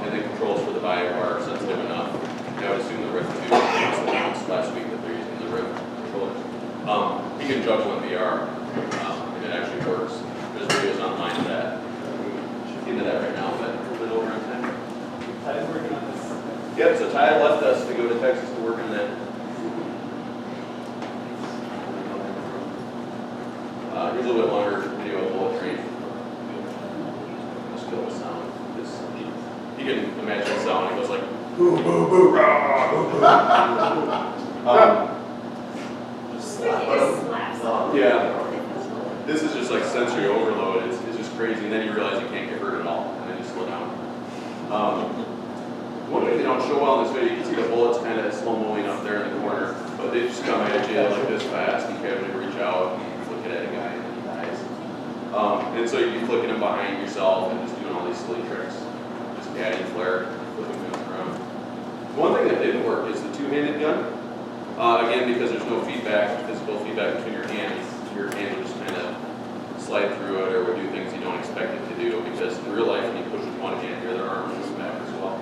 A: And the controls for the Vive are sensitive enough. And I would assume the Rift 2 announced last week that they're using the Rift controllers. You can juggle in VR, and it actually works. There's videos online of that. Into that right now, but a little bit over on time.
C: Ty's working on this.
A: Yep, so Ty left us to go to Texas to work on that. Here's a little bit longer video of Bullet Train. Just kill the sound. You can imagine the sound. It goes like, boo, boo, boo, rah, boo, boo. Yeah. This is just like sensory overload. It's just crazy, and then you realize you can't get hurt at all, and then you slow down. One thing they don't show well in this video, you can see the bullets kind of slow-moing up there in the corner, but they just come at you like this fast, and you can't really reach out, and you flick it at a guy, and then he dies. And so you'd be flicking them behind yourself, and just doing all these silly tricks. Just adding flare, flipping guns around. One thing that didn't work is the two-handed gun. Again, because there's no feedback, physical feedback between your hands will just kind of slide through it or would do things you don't expect it to do, because in real life, when you push with one hand, your other arm moves back as well.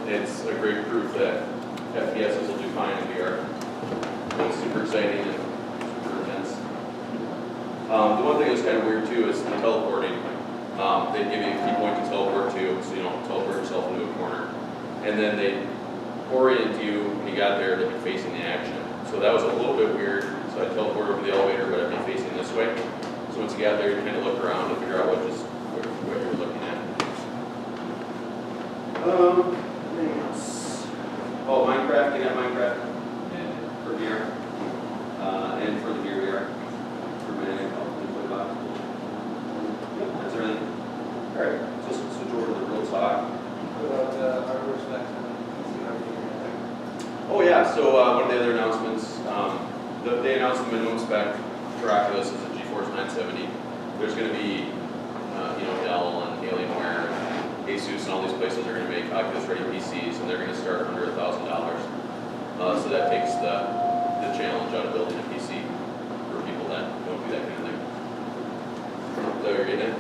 A: It's a great proof that FPSs will do fine in VR. It's super exciting and super intense. The one thing that's kind of weird too is the teleporting. They give you a key point to teleport to, so you don't teleport yourself into a corner. And then they orient you when you got there to be facing the action. So that was a little bit weird. So I teleport over the elevator, but I'd be facing this way. So once you got there, you kind of look around to figure out what you're looking at. Anything else? Oh, Minecraft. You got Minecraft for VR and for the Gear VR for managing the box. That's everything. All right. So let's switch over to the real talk.
M: About hardware specs.
A: Oh yeah, so one of the other announcements, They announced the minimum spec for Oculus is a GeForce 970. There's going to be, Dell and Alienware and Asus and all these places are going to make Oculus-ready PCs, and they're going to start under $1,000. So that takes the challenge out of building a PC for people that don't do that kind of thing. Is that what you're getting at?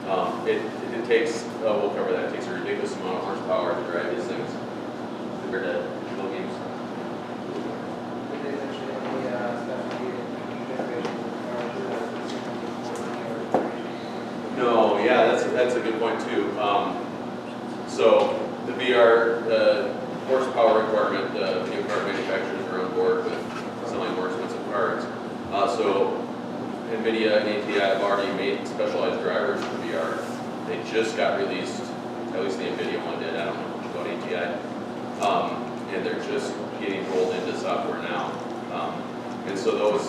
A: Yeah. It takes, we'll cover that, it takes a ridiculous amount of horsepower to drive these things compared to little games. No, yeah, that's a good point too. So the VR, the horsepower requirement, the video card manufacturers are on board with selling more expensive cards. So NVIDIA and ATI have already made specialized drivers for VR. They just got released, at least the NVIDIA one did, I don't know much about ATI. And they're just getting rolled into software now. And so those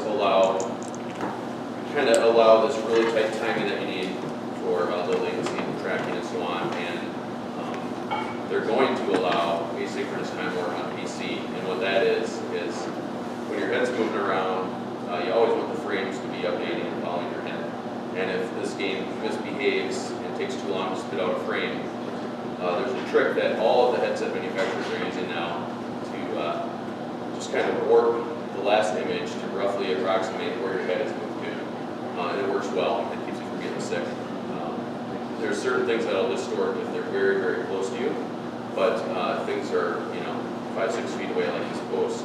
A: kind of allow this really tight timing that you need for low latency and tracking and so on. And they're going to allow asynchronous time work on PC. And what that is when your head's moving around, you always want the frames to be updating and following your head. And if this game misbehaves and takes too long to spit out a frame, there's a trick that all of the headset manufacturers are using now to just kind of warp the last image to roughly approximate where your head is moved to. And it works well. It keeps you from getting sick. There's certain things that'll distort if they're very, very close to you, but things are 5-6 feet away like this post.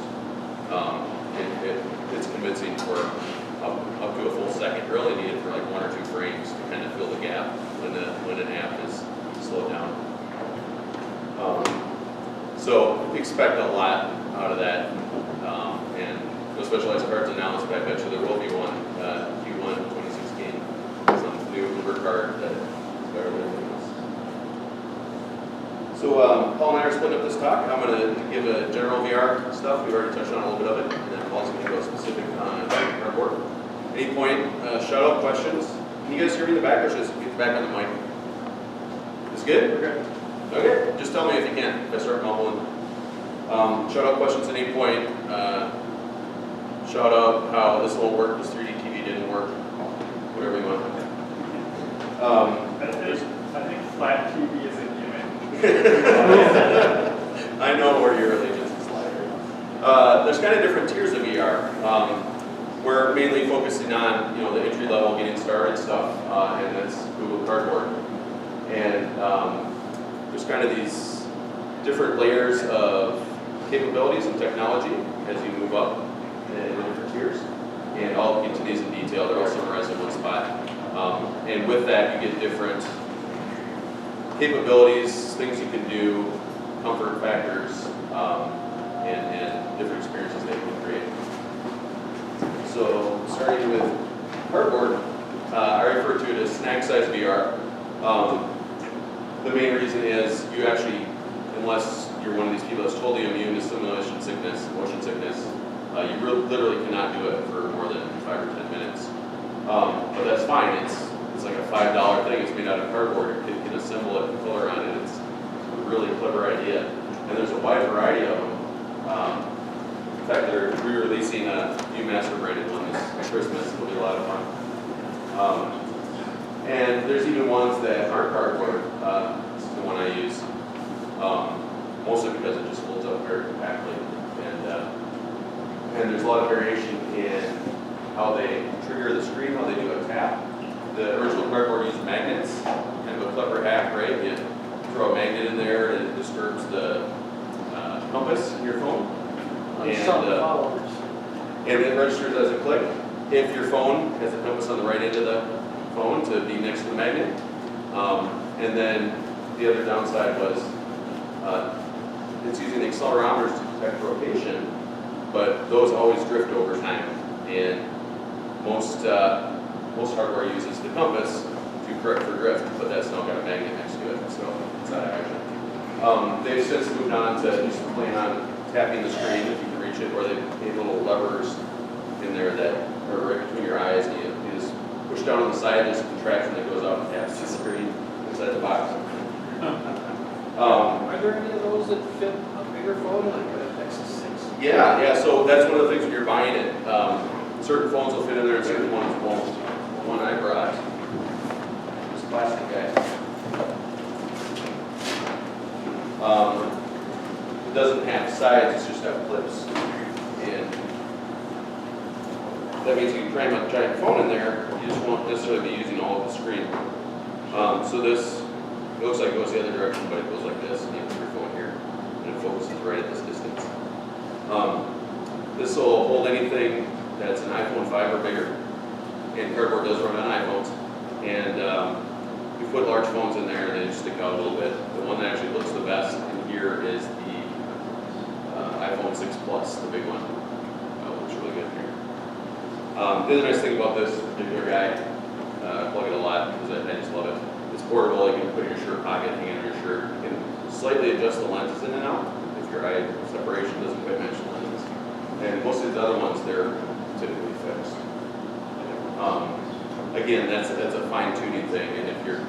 A: It's convincing for up to a full second. You're only needed for like 1 or 2 frames to kind of fill the gap when an app is slowed down. So expect a lot out of that, and no specialized cards announced, but I bet you there will be one Q1 2016. Some new Uber card that is better than anything else. So Paul and I are splitting up this talk. I'm going to give a general VR stuff. We've already touched on a little bit of it, and then Paul's going to go specific on Cardboard. Any point, shout out questions. Can you guys hear me in the back, or should I just get back on the mic? It's good? Okay. Okay, just tell me if you can, if I start mumbling. Shout out questions at any point. Shout out how this won't work, this 3D TV didn't work. Whatever you want.
G: I think flat TV is a gimmick.
A: I know where your allegiance is like. There's kind of different tiers of VR. We're mainly focusing on the entry level, getting started stuff, and that's Google Cardboard. And there's kind of these different layers of capabilities and technology as you move up in the different tiers. And I'll get to these in detail. They're all summarized in one spot. And with that, you get different capabilities, things you can do, comfort factors, and different experiences that you can create. So starting with Cardboard, I refer to it as snack-size VR. The main reason is you actually, unless you're one of these people that's totally immune to simulation sickness, motion sickness, you literally cannot do it for more than 5 or 10 minutes. But that's fine. It's like a $5 thing. It's made out of cardboard. Your kid can assemble it and color on it. It's a really clever idea. And there's a wide variety of them. In fact, they're re-releasing a UMaster branded one this Christmas. It'll be a lot of fun. And there's even ones that aren't cardboard. This is the one I use. Mostly because it just folds up very compactly. And there's a lot of variation in how they trigger the screen, how they do a tap. The original cardboard used magnets, kind of a clever hack, right? You throw a magnet in there and it disturbs the compass in your phone. And it registers as a click. If your phone has a compass on the right end of the phone to be next to the magnet. And then the other downside was it's using accelerometers to detect rotation, but those always drift over time. And most hardware uses the compass to correct for drift, but that's now got a magnet next to it, so it's not action. They've since moved on to just playing on tapping the screen if you can reach it, or they made little levers in there that are right between your eyes, and you just push down on the side, there's a contraction that goes out and taps the screen inside the box.
M: Are there any of those that fit a bigger phone, like a Nexus 6?
A: Yeah, so that's one of the things when you're buying it. Certain phones will fit in there and certain ones won't. The one I brought, this plastic guy. It doesn't have sides, it's just have clips. And that means you can cram a giant phone in there, you just won't necessarily be using all of the screen. So this, it looks like it goes the other direction, but it goes like this, and you put your phone here, and it focuses right at this distance. This will hold anything that's an iPhone 5 or bigger, and Cardboard does run on iPhones. And we put large phones in there, and they just stick out a little bit. The one that actually looks the best in here is the iPhone 6 Plus, the big one. Looks really good here. The other nice thing about this particular guy, I plug it a lot because I just love it. It's portable. You can put it in your shirt pocket, hang it on your shirt. You can slightly adjust the lenses in and out if your eye separation doesn't quite match the lenses. And most of these other ones, they're typically fixed. Again, that's a fine-tuning thing, and if you're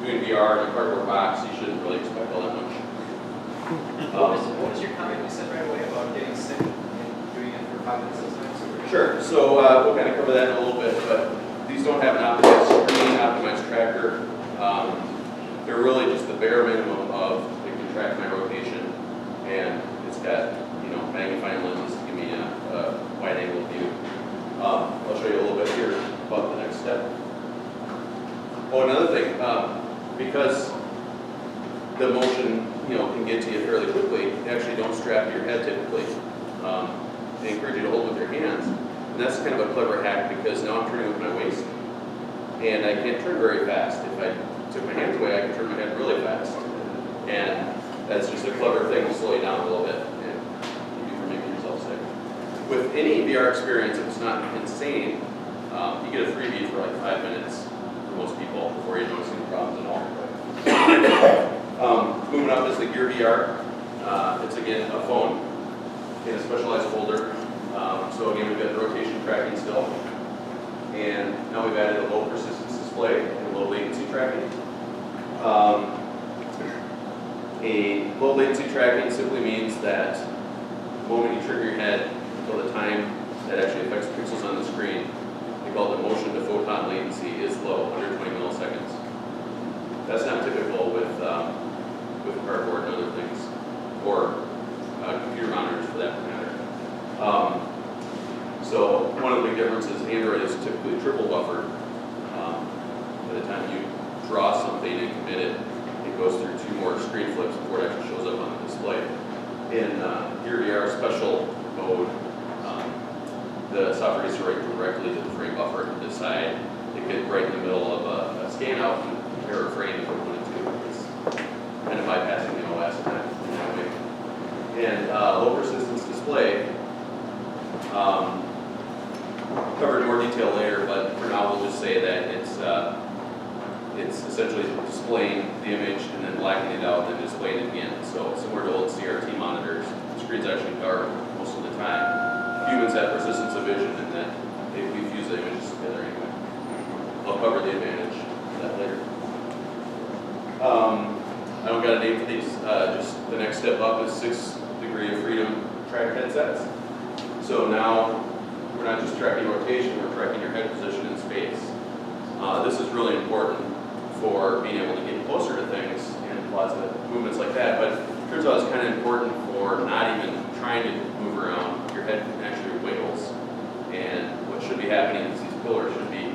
A: doing VR in a cardboard box, you shouldn't really expect all that much.
M: What was your comment you said right away about getting sick and doing it for 5 minutes at a time?
A: Sure, so we'll kind of cover that in a little bit, but these don't have an optimized screen, optimized tracker. They're really just the bare minimum of they can track my rotation, and it's got magnifying lenses to give me a wide angle view. I'll show you a little bit here about the next step. Oh, another thing, because the motion can get to you fairly quickly, they actually don't strap to your head typically. They encourage you to hold with your hands. And that's kind of a clever hack because now I'm turning with my waist. And I can't turn very fast. If I took my hands away, I can turn my head really fast. And that's just a clever thing to slow you down a little bit and keep you from making yourself sick. With any VR experience, if it's not insane, you get a freebie for like 5 minutes for most people before you notice any problems at all. Moving up is the Gear VR. It's again a phone in a specialized folder. So again, we've got rotation tracking still. And now we've added a low persistence display and low latency tracking. A low latency tracking simply means that the moment you trigger your head until the time that actually affects pixels on the screen, we call it the motion to photon latency, is low, under 20 milliseconds. That's not typical with cardboard and other things, or computer monitors for that matter. So one of the big differences, Android is typically triple buffered. By the time you draw something and commit it, it goes through 2 more screen flips before it actually shows up on the display. In Gear VR special mode, the software is right directly to the frame buffer to decide. It gets right in the middle of a scan out and compare a frame from 1 and 2. It's kind of bypassing the OS in that way. And low persistence display, cover in more detail later, but for now we'll just say that it's essentially displaying the image and then blacking it out and then displaying it again. So similar to old CRT monitors, the screen's actually dark most of the time. Humans have persistence of vision and that we fuse the images together anyway. I'll cover the advantage of that later. I don't got a name for these, just the next step up is 6 degree of freedom track headsets. So now we're not just tracking rotation, we're tracking your head position in space. This is really important for being able to get closer to things and lots of movements like that, but it turns out it's kind of important for not even trying to move around. Your head actually wiggles, and what should be happening is these pillars should be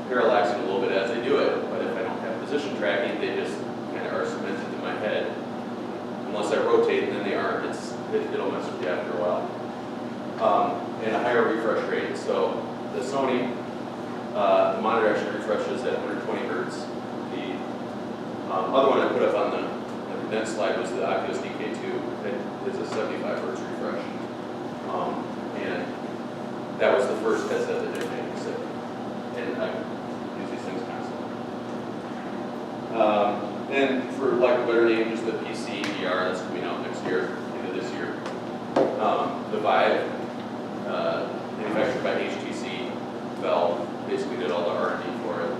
A: parallaxing a little bit as they do it, but if I don't have position tracking, they just kind of are cemented in my head. Unless I rotate, and then they aren't, it'll mess with you after a while. And a higher refresh rate. So the Sony, the monitor actually refreshes at 120 hertz. The other one I put up on the condensed slide was the Oculus DK2. It is a 75 hertz refresh. And that was the first headset that didn't make me sick. And I use these things constantly. And for lack of a better name, just the PC VR that's coming out next year, into this year. The Vive, manufactured by HTC, Valve, basically did all the R&D for it.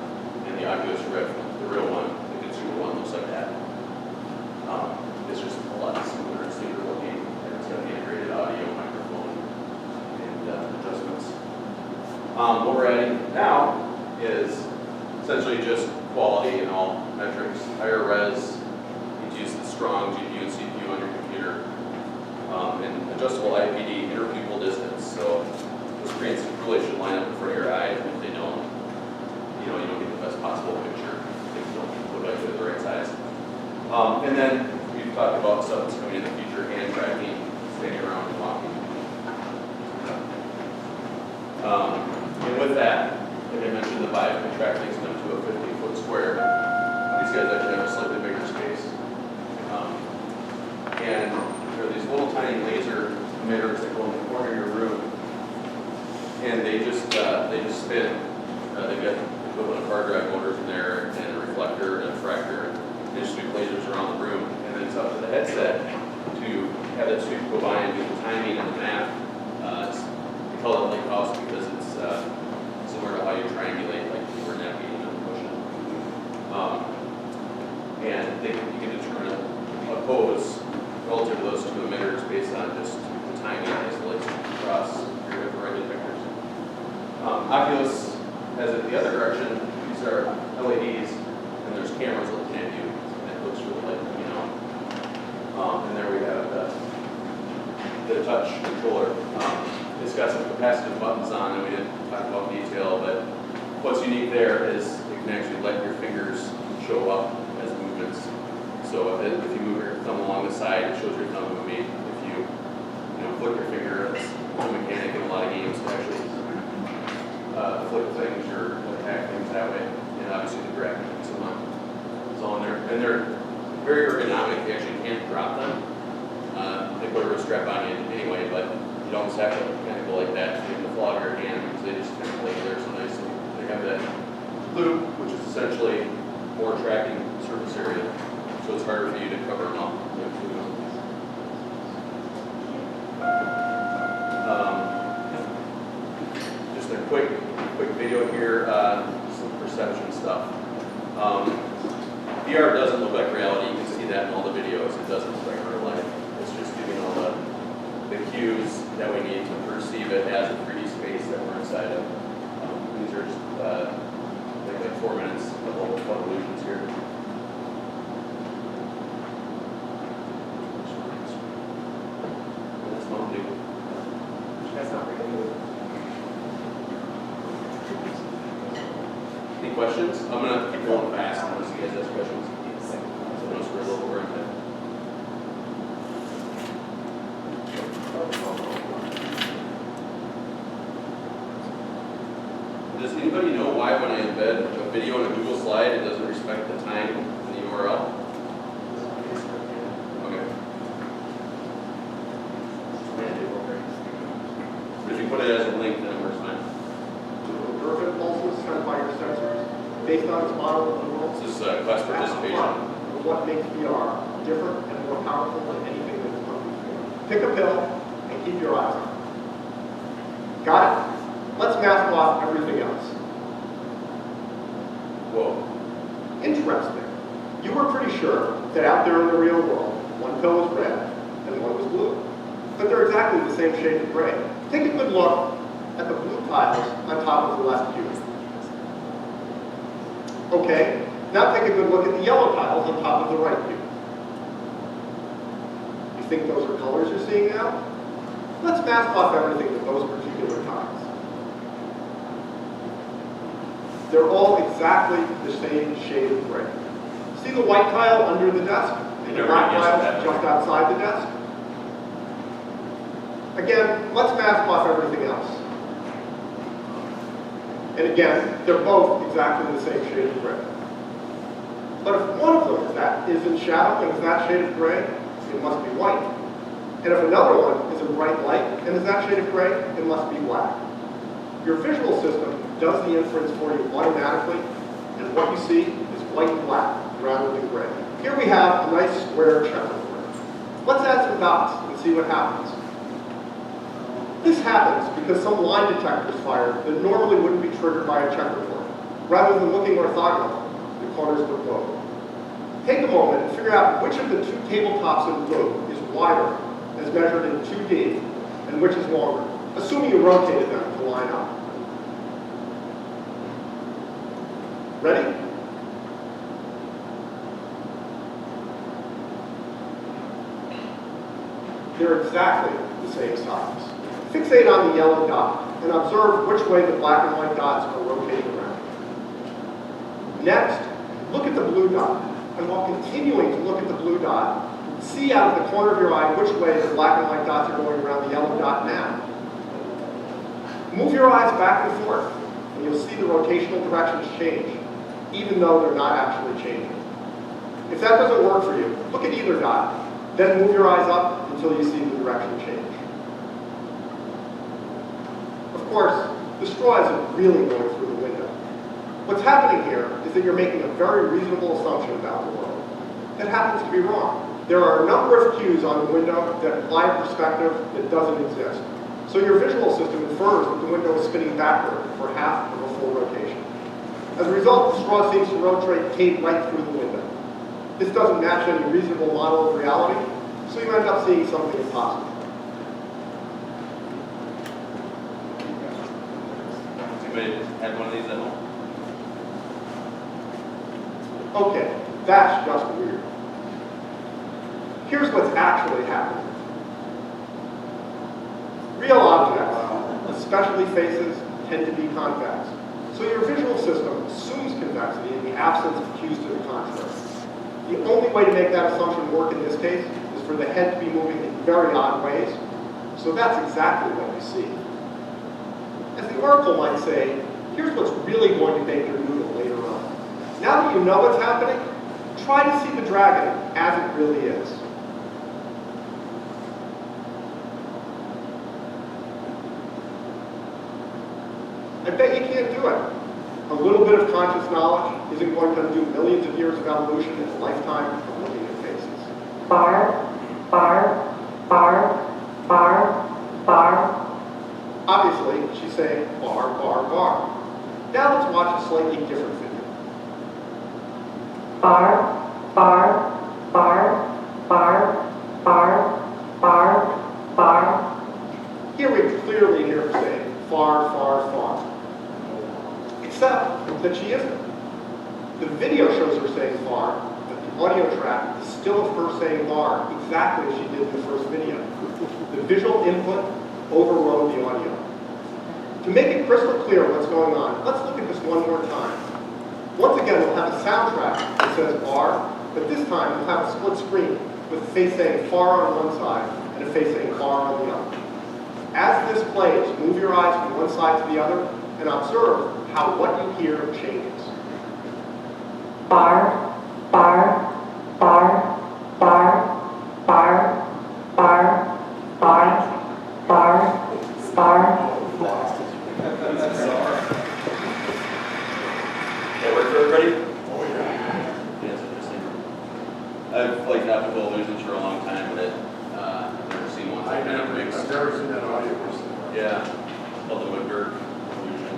A: And the Oculus Rift, the real one, the consumer one, looks like that. It's just a lot smoother and sleeker looking, and it's got the integrated audio. What we're adding now is essentially just quality in all metrics, higher res, you can use the strong GPU and CPU on your computer, and adjustable IPD, inter-pupil distance, so the screens really should line up in front of your eye. If they don't, you don't get the best possible picture. Things don't look like they're the right size. And then we've talked about stuff that's coming in the future, hand tracking, standing around and walking. And with that, like I mentioned, the Vive can track things down to a 50-foot square. These guys actually have a slightly bigger space. And there are these little tiny laser emitters that go in the corner of your room, and they just spin. They've got equivalent of hard drive motors in there, and a reflector and a diffractor. They just shoot lasers around the room, and then it's up to the headset to have that suit go by and do the timing and the math. We call it link house because it's similar to how you triangulate, like you were navigating on the ocean. And you can determine a pose relative to those two emitters based on just the timing as it relates across your infrared detectors. Oculus has it the other direction. These are LEDs, and there's cameras looking at you, and it looks really like, and there we have the touch controller. It's got some capacitive buttons on, and we didn't talk about detail, but what's unique there is it can actually let your fingers show up as movements. So if you move your thumb along the side, it shows your thumb moving. If you flick your finger, it's a mechanic in a lot of games to actually flick things or attack things that way. And obviously the grab and so on. It's all in there. And they're very ergonomic. You actually can't drop them. They put a wrist strap on you anyway, but you don't have to mechanical like that in the fall of your hand because they just kind of lay there so nicely. They have that loop, which is essentially more tracking surface area. So it's harder for you to cover them up. Just a quick video here, some perception stuff. VR doesn't look like reality. You can see that in all the videos. It doesn't look like real life. It's just giving all the cues that we need to perceive it as a 3D space that we're inside of. These are just like 4 minutes of illusions here. That's Mountain Dew. That's not real. Any questions? I'm going to keep going fast unless you guys ask questions. So notice we're a little over in time. Does anybody know why when I embed a video in a Google slide, it doesn't respect the time in the URL? Okay. But if you put it as a link, then it works fine.
H: Perfect pulses sent by your sensors based on its model of the world.
A: This is class participation.
H: What makes VR different and more powerful than anything that's come before. Pick a pill and keep your eyes on it. Got it? Let's mask off everything else.
A: Whoa.
H: Interesting. You were pretty sure that out there in the real world, one pill was red and one was blue. But they're exactly the same shade of gray. Take a good look at the blue tiles on top of the left cube. Okay, now take a good look at the yellow tiles on top of the right cube. You think those are colors you're seeing now? Let's mask off everything with those particular tiles. They're all exactly the same shade of gray. See the white tile under the desk? And the black tile just outside the desk? Again, let's mask off everything else. And again, they're both exactly the same shade of gray. But if one of them is in shadow and is that shade of gray, it must be white. And if another one is in bright light and is that shade of gray, it must be black. Your visual system does the inference for you automatically, and what you see is white and black rather than gray. Here we have a nice square checkerboard. Let's add some dots and see what happens. This happens because some line detector is fired that normally wouldn't be triggered by a checkerboard. Rather than looking orthogonal, the corners look low. Take a moment and figure out which of the two tabletops in blue is wider, as measured in 2D, and which is longer, assuming you rotated them to line up. They're exactly the same size. Fixate on the yellow dot and observe which way the black and white dots are rotating around. Next, look at the blue dot, and while continuing to look at the blue dot, see out of the corner of your eye which way the black and white dots are going around the yellow dot now. Move your eyes back and forth, and you'll see the rotational directions change, even though they're not actually changing. If that doesn't work for you, look at either dot, then move your eyes up until you see the direction change. Of course, the straw isn't really going through the window. What's happening here is that you're making a very reasonable assumption about the world that happens to be wrong. There are a number of cues on the window that imply a perspective that doesn't exist. So your visual system infers that the window is spinning backward for half of a full rotation. As a result, the straw seems to rotate right through the window. This doesn't match any reasonable model of reality, so you end up seeing something impossible.
A: Anybody had one of these at home?
H: Okay, that's just weird. Here's what's actually happening. Real objects, especially faces, tend to be convex. So your visual system assumes convexity in the absence of cues to the contrary. The only way to make that assumption work in this case is for the head to be moving in very odd ways. So that's exactly what you see. As the oracle might say, here's what's really going to make your noodle later on. Now that you know what's happening, try to see the dragon as it really is. I bet you can't do it. A little bit of conscious knowledge isn't going to undo millions of years of evolution in a lifetime of looking at faces.
P: Bar, bar, bar, bar, bar.
H: Obviously, she's saying bar, bar, bar. Now let's watch a slightly different video.
P: Bar, bar, bar, bar, bar, bar, bar.
H: Here we clearly hear her saying far, far, far. Except that she isn't. The video shows her saying far, but the audio track is still of her saying bar, exactly as she did in the first video. The visual input overrode the audio. To make it crystal clear what's going on, let's look at this one more time. Once again, we'll have a soundtrack that says bar, but this time we'll have a split screen with a face saying far on one side and a face saying far on the other. As this plays, move your eyes from one side to the other and observe how what you hear changes.
P: Bar, bar, bar, bar, bar, bar, bar, bar, bar.
A: That work for everybody? Oh yeah. Yeah, it's interesting. I've liked optical illusions for a long time, but I've never seen one that kind of mix.
F: I've never seen that audio person.
A: Yeah, called the Woodberg illusion.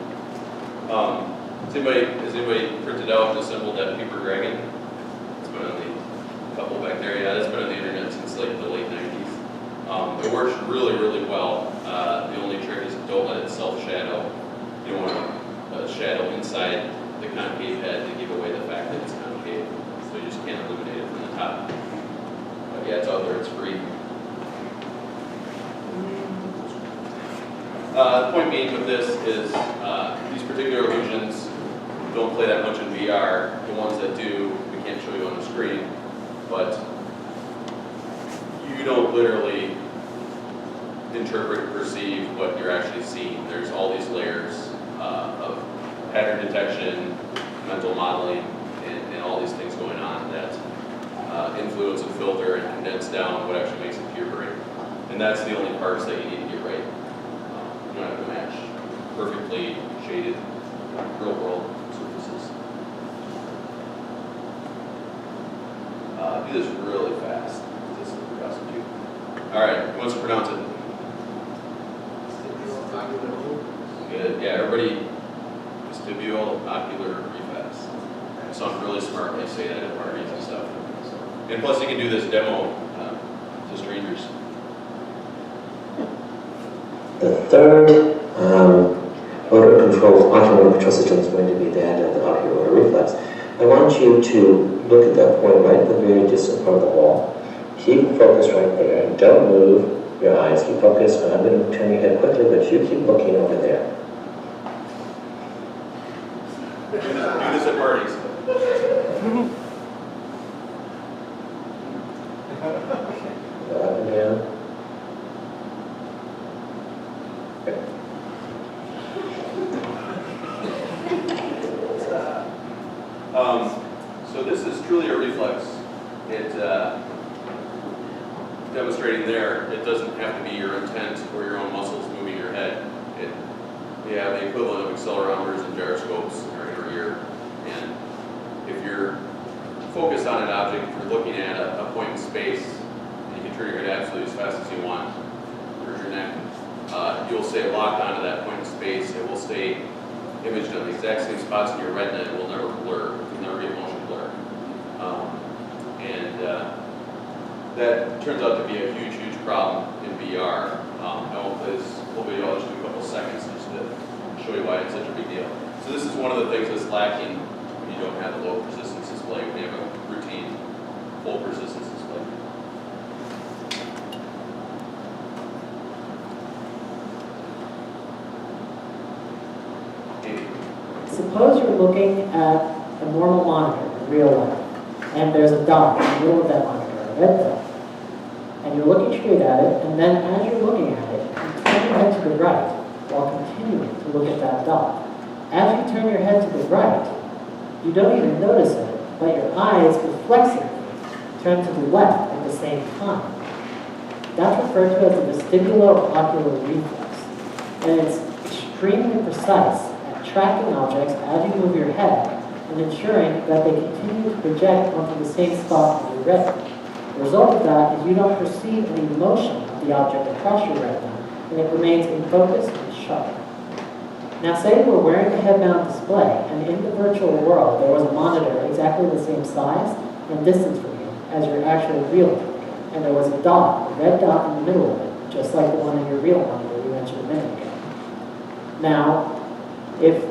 A: Has anybody printed out and assembled that paper dragon? It's been on the couple back there. Yeah, it's been on the internet since like the late 90s. It works really, really well. The only trick is don't let it self-shadow. You don't want a shadow inside the concave head to give away the fact that it's concave. So you just can't illuminate it from the top. But yeah, it's out there, it's free. The point being with this is these particular illusions don't play that much in VR. The ones that do, we can't show you on the screen, but you don't literally interpret and perceive what you're actually seeing. There's all these layers of pattern detection, mental modeling, and all these things going on that influence and filter and condense down what actually makes it to your brain. And that's the only parts that you need to get right. You don't have to match perfectly shaded real world surfaces. Do this really fast. This is curiosity. All right, who wants to pronounce it? Good. Yeah, everybody. Vestibular ocular reflex. I sound really smart when I say that at parties and stuff. And plus, you can do this demo to strangers.
Q: The third motor control, ocular control system is going to be that of the ocular reflex. I want you to look at that point right at the very distant part of the wall. Keep focused right there. And don't move your eyes. Keep focused. And I'm going to turn your head quickly, but you keep looking over there.
A: Do this at parties.
Q: Go up and down. Okay.
A: So this is truly a reflex. It demonstrating there, it doesn't have to be your intent or your own muscles moving your head. We have the equivalent of accelerometers and gyroscopes in our ear. And if you're focused on an object, if you're looking at a point in space, and you can turn your head absolutely as fast as you want, turn your neck, you'll stay locked onto that point in space. It will stay imaged on the exact same spots in your retina. It will never blur. It will never get motion blur. That turns out to be a huge, huge problem in VR. I won't play this whole video. I'll just do a couple seconds just to show you why it's such a big deal. So this is one of the things that's lacking when you don't have a low persistence display. When you have a routine full persistence display.
R: Suppose you're looking at a normal monitor in real life, and there's a dot in the middle of that monitor, a red dot. And you're looking straight at it, and then as you're looking at it, you turn your head to the right while continuing to look at that dot. As you turn your head to the right, you don't even notice it, but your eyes reflexively turn to the left at the same time. That's referred to as the vestibulo-ocular reflex, and it's extremely precise at tracking objects as you move your head and ensuring that they continue to project onto the same spot on your retina. The result of that is you don't perceive any motion of the object across your retina, and it remains in focus and sharp. Now say you were wearing a head-mount display, and in the virtual world there was a monitor exactly the same size and distance from you as your actual real monitor, and there was a dot, a red dot in the middle of it, just like the one in your real monitor you mentioned a minute ago. Now, if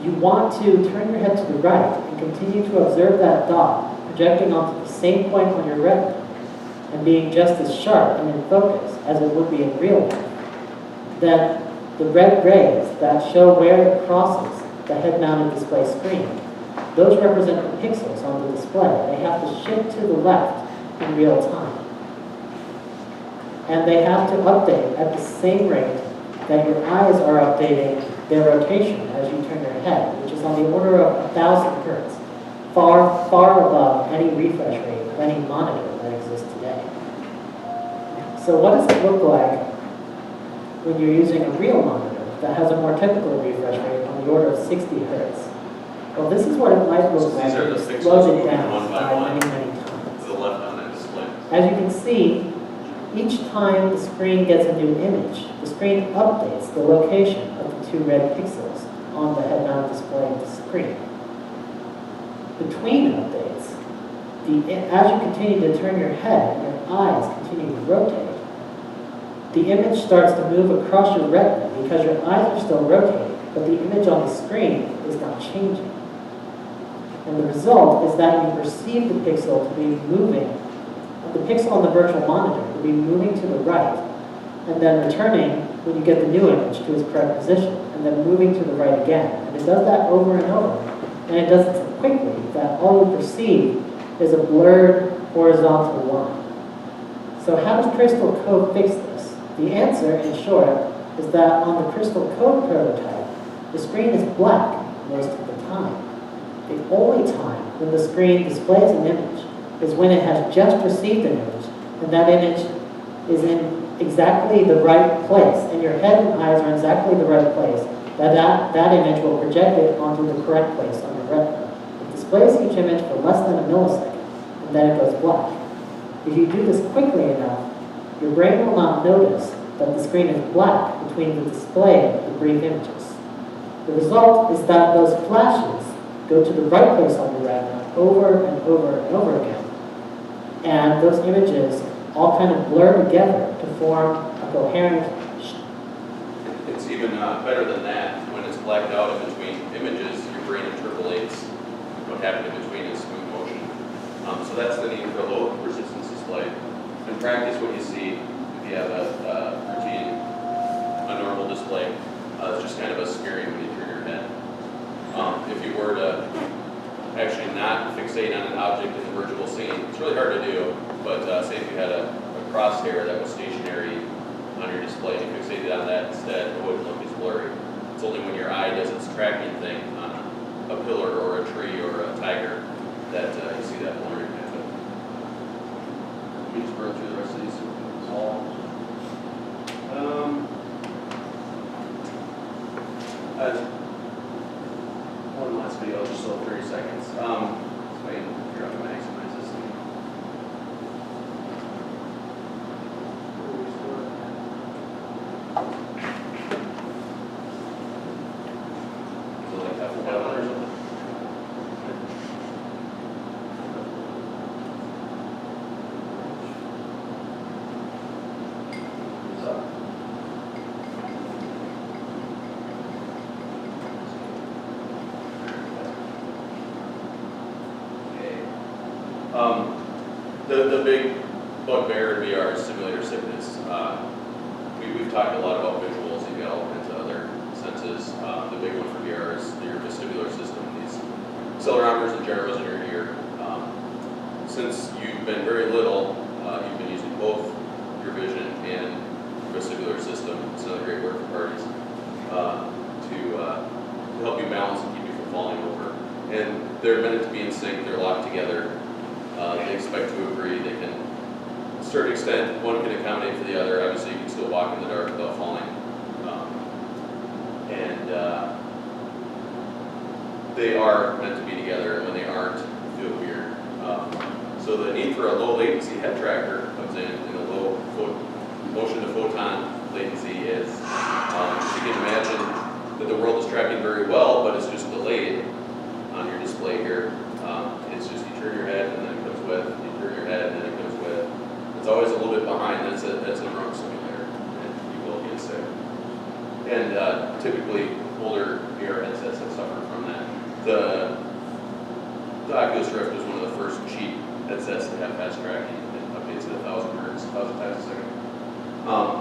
R: you want to turn your head to the right and continue to observe that dot projecting onto the same point on your retina and being just as sharp and in focus as it would be in real life, then the red rays that show where it crosses the head-mounted display screen, those represent the pixels on the display. They have to shift to the left in real time. And they have to update at the same rate that your eyes are updating their rotation as you turn your head, which is on the order of 1,000 hertz, far, far above any refresh rate of any monitor that exists today. So what does it look like when you're using a real monitor that has a more typical refresh rate on the order of 60 hertz? Well, this is what it might look like if you slow it down by many, many times.
A: To the left on that display.
R: As you can see, each time the screen gets a new image, the screen updates the location of the two red pixels on the head-mounted display of the screen. Between updates, as you continue to turn your head and your eyes continue to rotate, the image starts to move across your retina because your eyes are still rotating, but the image on the screen is not changing. And the result is that you perceive the pixel to be moving, the pixel on the virtual monitor to be moving to the right, and then returning when you get the new image to its correct position, and then moving to the right again. And it does that over and over, and it does it so quickly that all you perceive is a blurred horizontal line. So how does Crystal Code fix this? The answer, in short, is that on the Crystal Code prototype, the screen is black most of the time. The only time when the screen displays an image is when it has just received an image, and that image is in exactly the right place, and your head and eyes are in exactly the right place, that image will project it onto the correct place on your retina. It displays each image for less than a millisecond, and then it goes black. If you do this quickly enough, your brain will not notice that the screen is black between the display of the brief images. The result is that those flashes go to the right place on the retina over and over and over again. And those images all kind of blur together to form a coherent.
A: It's even better than that. When it's blacked out in between images, your brain interpolates what happened in between in smooth motion. So that's the need for a low persistence display. in practice what you see, if you have a routine, a normal display, it's just kind of a smearing when you turn your head. If you were to actually not fixate on an object in the virtual scene, it's really hard to do, but say if you had a crosshair that was stationary on your display and you fixated on that instead, it wouldn't look as blurry. It's only when your eye does its tracking thing on a pillar or a tree or a tiger that you see that blurring happen. Let me just burn through the rest of these. One last video, just so 30 seconds. So I can figure out how to maximize this thing. So like F1 or something. What's up? The big bugbear in VR is simulator sickness. We've talked a lot about visuals. You've got all kinds of other senses. The big one for VR is your vestibular system, these accelerometers and gyros in your ear. Since you've been very little, you've been using both your vision and your vestibular system. It's another great word for parties to help you balance and keep you from falling over. And they're meant to be in sync. They're locked together. They expect to agree. They can, to a certain extent, one can accommodate for the other. Obviously, you can still walk in the dark without falling. They are meant to be together, and when they aren't, you feel weird. So the need for a low latency head tracker comes in, and a low motion to photon latency is, you can imagine that the world is tracking very well, but it's just delayed on your display here. It's just you turn your head and then it comes with, you turn your head and then it comes with. It's always a little bit behind. That's a drunk simulator, and you will get sick. And typically older VR headsets have suffered from that. The Oculus Rift was one of the first cheap headsets to have fast tracking and updates at 1,000 hertz, 1,000 times a second.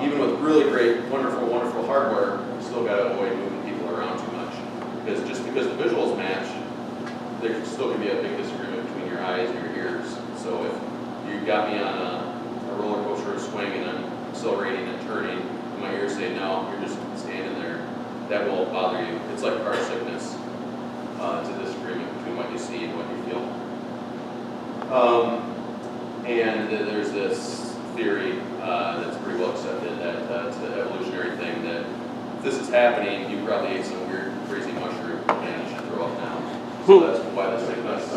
A: Even with really great, wonderful, wonderful hardware, you still got to avoid moving people around too much. Because just because the visuals match, there still can be a big disagreement between your eyes and your ears. So if you got me on a roller coaster or swing and I'm accelerating and turning, and my ears say no, you're just standing there, that will bother you. It's like car sickness. It's a disagreement between what you see and what you feel. And there's this theory that's pretty well accepted that it's an evolutionary thing that if this is happening, you probably ate some weird, crazy mushroom and you should throw up now. So that's why the sickness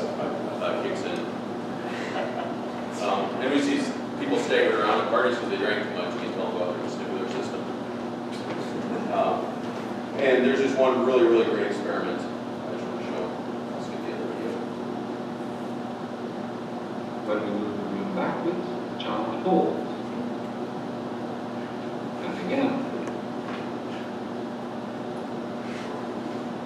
A: kicks in. And we see people staggering around at parties because they drank too much. You can tell about their vestibular system. And there's just one really, really great experiment I just want to show. Let's get the other video.
L: When we move the room backwards, the child falls. And again.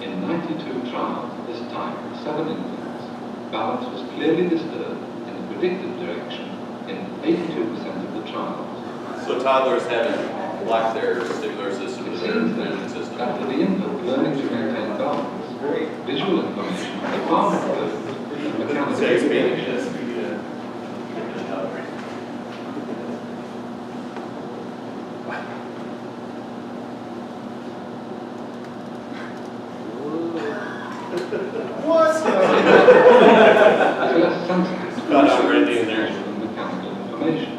L: In 92 trials at this time, 7 infants, balance was clearly disturbed in the predicted direction in 82% of the trials.
A: So toddlers haven't locked their vestibular system to their vision system.
L: After the infant learning to maintain balance, visual information is far more good than mechanical information.
C: What's
L: less sensitive to mechanical information.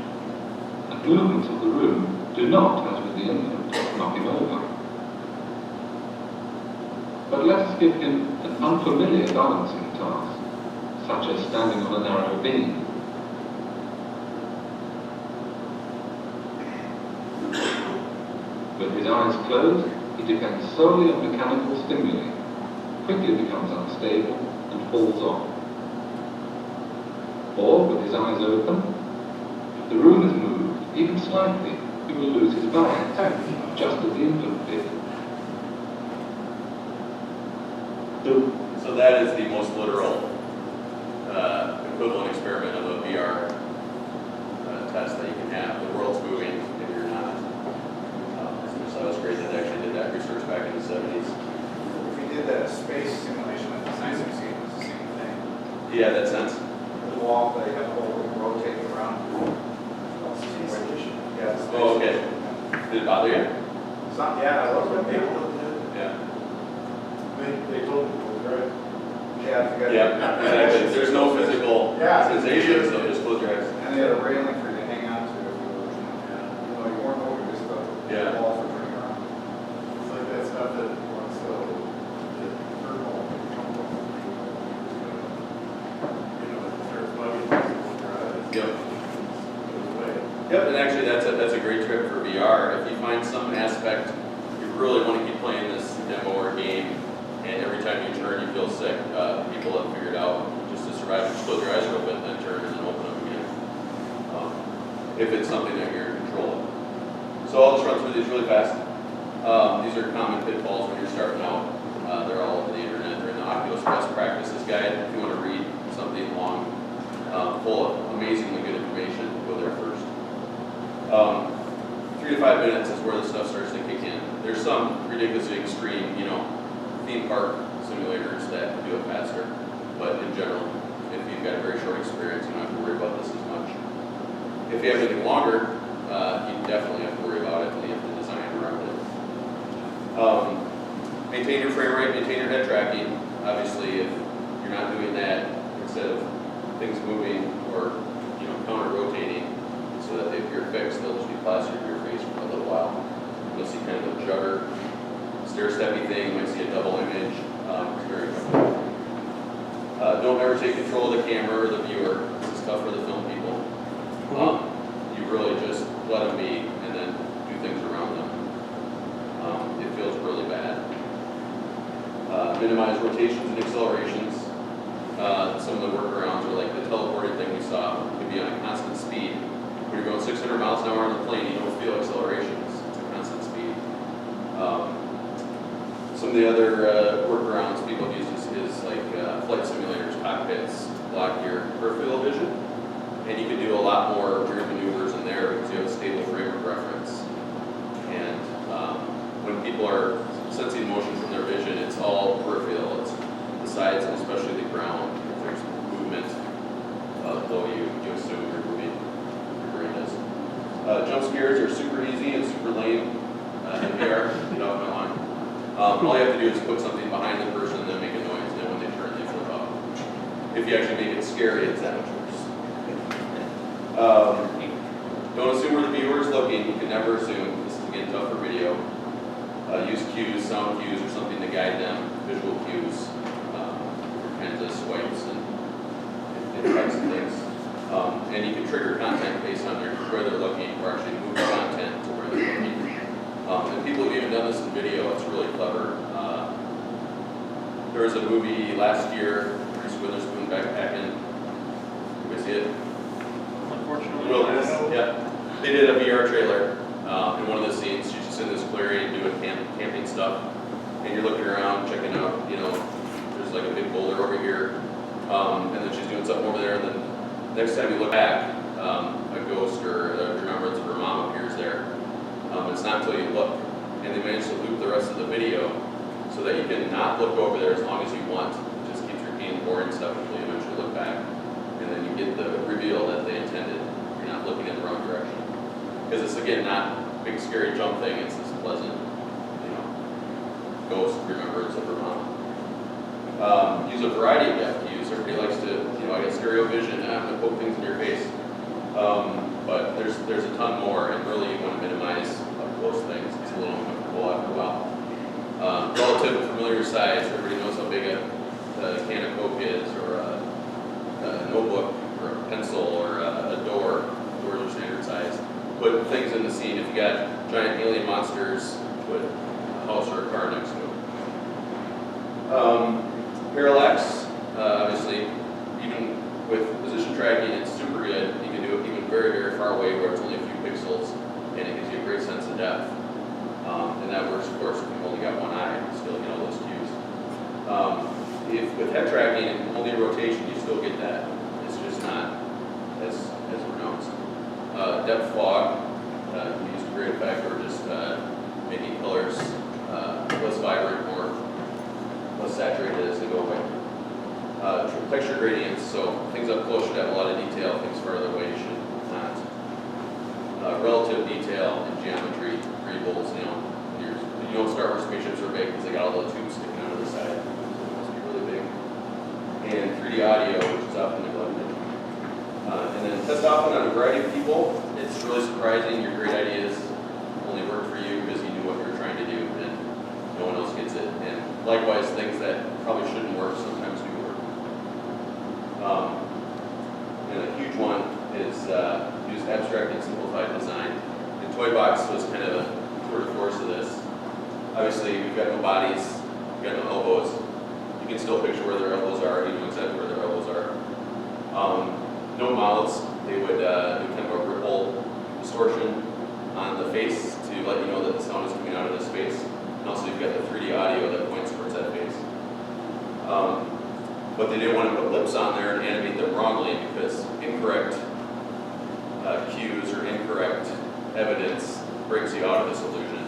L: And movements of the room do not, as with the infant, knock him over. But let's give him an unfamiliar balancing task, such as standing on a narrow beam. With his eyes closed, he depends solely on mechanical stimuli, quickly becomes unstable and falls off. Or, with his eyes open, if the room is moved, even slightly, he will lose his balance, just as the infant did.
A: So that is the most literal equivalent experiment of a VR test that you can back in the 70s.
C: If we did the space simulation at the Science Museum, it's the same thing.
A: Yeah, that sense.
C: The wall, they have a whole thing rotating around. Yeah. the space
A: Oh, okay.
C: station.
A: Did it bother you?
C: Yeah, I was okay.
A: Yeah.
F: They told me, right?
C: Yeah, you got.
A: Yeah, exactly. There's no physical
C: Yeah.
A: sensation, so just close your eyes.
C: And they had a railing for you to hang on to if you were, you know, you weren't over just the walls were turning around.
F: It's like that stuff that once the thermal, you know, it starts bugging you.
A: Yep. Yep, and actually that's a great trick for VR. If you find some aspect you really want to keep playing this demo or game, and every time you turn you feel sick, people have figured out just to survive, just close your eyes open, then turn, and then open them again. If it's something that you're in control of. So I'll just run through these really fast. These are common pitfalls when you're starting out. They're all over the internet. They're in the Oculus Best Practices Guide. If you want to read something long, full of amazingly good information, go there first. 3 to 5 minutes is where the stuff starts to kick in. There's some ridiculously extreme, theme park simulators that do it faster. But in general, if you've got a very short experience, you don't have to worry about this as much. If you have anything longer, you definitely have to worry about it, and you have to design around it. Maintain your frame rate, maintain your head tracking. Obviously, if you're not doing that, instead of things moving or counter-rotating so that they appear fixed, they'll just be plastered to your face for a little while. You'll see kind of a jugger, stair-steppy thing. You might see a double image. It's very comfortable. Don't ever take control of the camera or the viewer. This is tough for the film people. You really just let them be and then do things around them. It feels really bad. Minimize rotations and accelerations. Some of the workarounds are like the teleporting thing we saw. It could be on a constant speed. When you're going 600 miles an hour on the plane, you don't feel accelerations. It's a constant speed. Some of the other workarounds people use is like flight simulators, cockpits, block your peripheral vision. And you can do a lot more weird maneuvers in there because you have a stable frame of reference. And when people are sensing motion from their vision, it's all peripheral. It's the sides and especially the ground. If there's movement below you, you assume you're moving. Your brain is. Jump scares are super easy and super lame in VR. Get off my lawn. All you have to do is put something behind the person and then make a noise. And then when they turn, they flip out. If you actually make it scary, it's that much worse. Don't assume where the viewer is looking. You can never assume. This is again tough for video. Use cues, sound cues, or something to guide them. Visual cues, kinds of swipes and types of things. And you can trigger content based on where they're looking, or actually move content to where they're looking. And people have even done this in video. It's really clever. There was a movie last year, Reese Witherspoon backpacking. You guys see it?
I: Unfortunately.
A: Wilderness, yeah. They did a VR trailer. In one of the scenes, she's just in this clearing doing camping stuff. And you're looking around, checking out, there's like a big boulder over here. And then she's doing something over there. And then next time you look back, a ghost or a remembrance of her mom appears there. It's not until you look. And they managed to loop the rest of the video so that you can not look over there as long as you want. It just keeps repeating boring stuff until you eventually look back. And then you get the reveal that they intended. You're not looking in the wrong direction. Because it's, again, not a big scary jump thing. It's this pleasant, ghost remembrance of her mom. Use a variety of depth cues. Everybody likes to, I got stereo vision. I'm going to poke things in your face. But there's a ton more, and really you want to minimize up-close things. It's a little uncomfortable after a while. Relative to familiar size, everybody knows how big a can of Coke is, or a notebook, or a pencil, or a door. Doors are standard size. Put things in the scene. If you got giant alien monsters, put a house or a car next to it. Parallax, obviously, even with position tracking, it's super good. You can do it even very, very far away where it's only a few pixels, and it gives you a great sense of depth. And that works, of course, if you've only got one eye, you still get all those cues. If with head tracking and only rotation, you still get that. It's just not as pronounced. Depth fog, we used a great effect, or just making colors saturated as they go away. Texture gradients, so things up close should have a lot of detail, things farther away should not. Relative detail and geometry, variables, you don't start where spaceships are big because they got all the tubes sticking out of the side. It must be really big. And 3D audio, which is often neglected. And then test often on a variety of people. It's really surprising your great ideas only work for you because you knew what you were trying to do and no one else gets it. And likewise, things that probably shouldn't work sometimes do work. And a huge one is use abstract and simplified design. And Toy Box was kind of a tour de force of this. Obviously, we've got no bodies, we've got no elbows. You can still picture where their elbows are, you know exactly where their elbows are. No mouths, they would do kind of a ripple distortion on the face to let you know that the sound is coming out of this face. And also you've got the 3D audio that points towards that face. But they didn't want to put lips on there and animate them wrongly because incorrect cues or incorrect evidence brings you out of this illusion.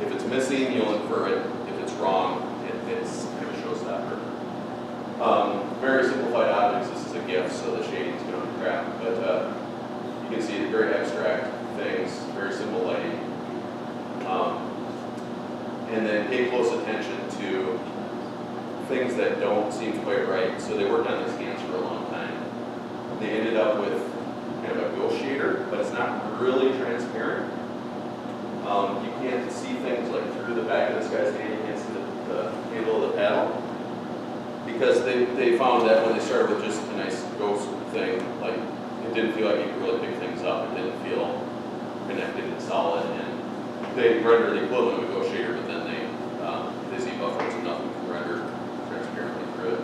A: If it's missing, you'll infer it. If it's wrong, it's kind of a showstopper. Very simplified objects. This is a GIF, so the shading's going to crap. But you can see very abstract things, very simple lighting. And then pay close attention to things that don't seem quite right. So they worked on these scans for a long time. They ended up with kind of a ghost shader, but it's not really transparent. You can't see things like through the back of this guy's hand, you can't see the handle of the paddle. Because they found that when they started with just a nice ghost thing, like it didn't feel like you could really pick things up, it didn't feel connected and solid, and they render the equivalent of a ghost shader, but then they see buffers and nothing can render transparently through it.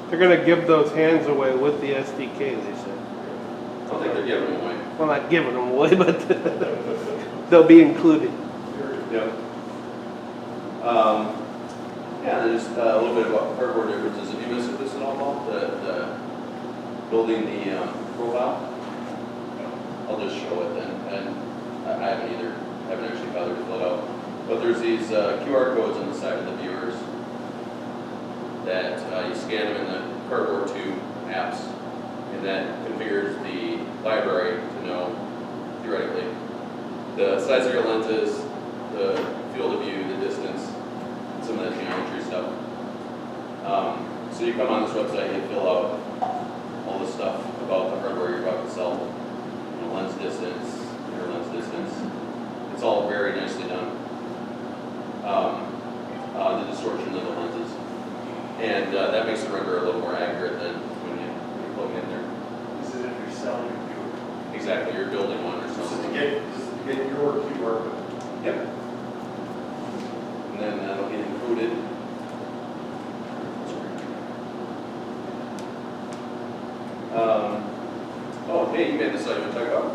J: They're going to give those hands away with the SDK, they said.
A: I don't think they're giving them away.
J: Well, not giving them away, but they'll be included.
A: Yep. Yeah, there's a little bit about cardboard differences. Have you messed with this at all, Paul? The building the profile? I'll just show it then. And I haven't either. I haven't actually bothered to fill it out. But there's these QR codes on the side of the viewers that you scan them in the Cardboard 2 apps, and that configures the library to know, theoretically, the size of your lenses, the field of view, the distance, some of that geometry stuff. So you come on this website, you fill out all the stuff about the hardware you're about to sell, lens distance, your lens distance. It's all very nicely done. The distortion of the lenses. And that makes the render a little more accurate than when you plug it in there.
F: This is if you're selling a computer.
A: Exactly, you're building one or
F: This
A: something.
F: is to get your QR code.
A: Yep. And then that'll get included. Oh, hey, you made this item to talk about?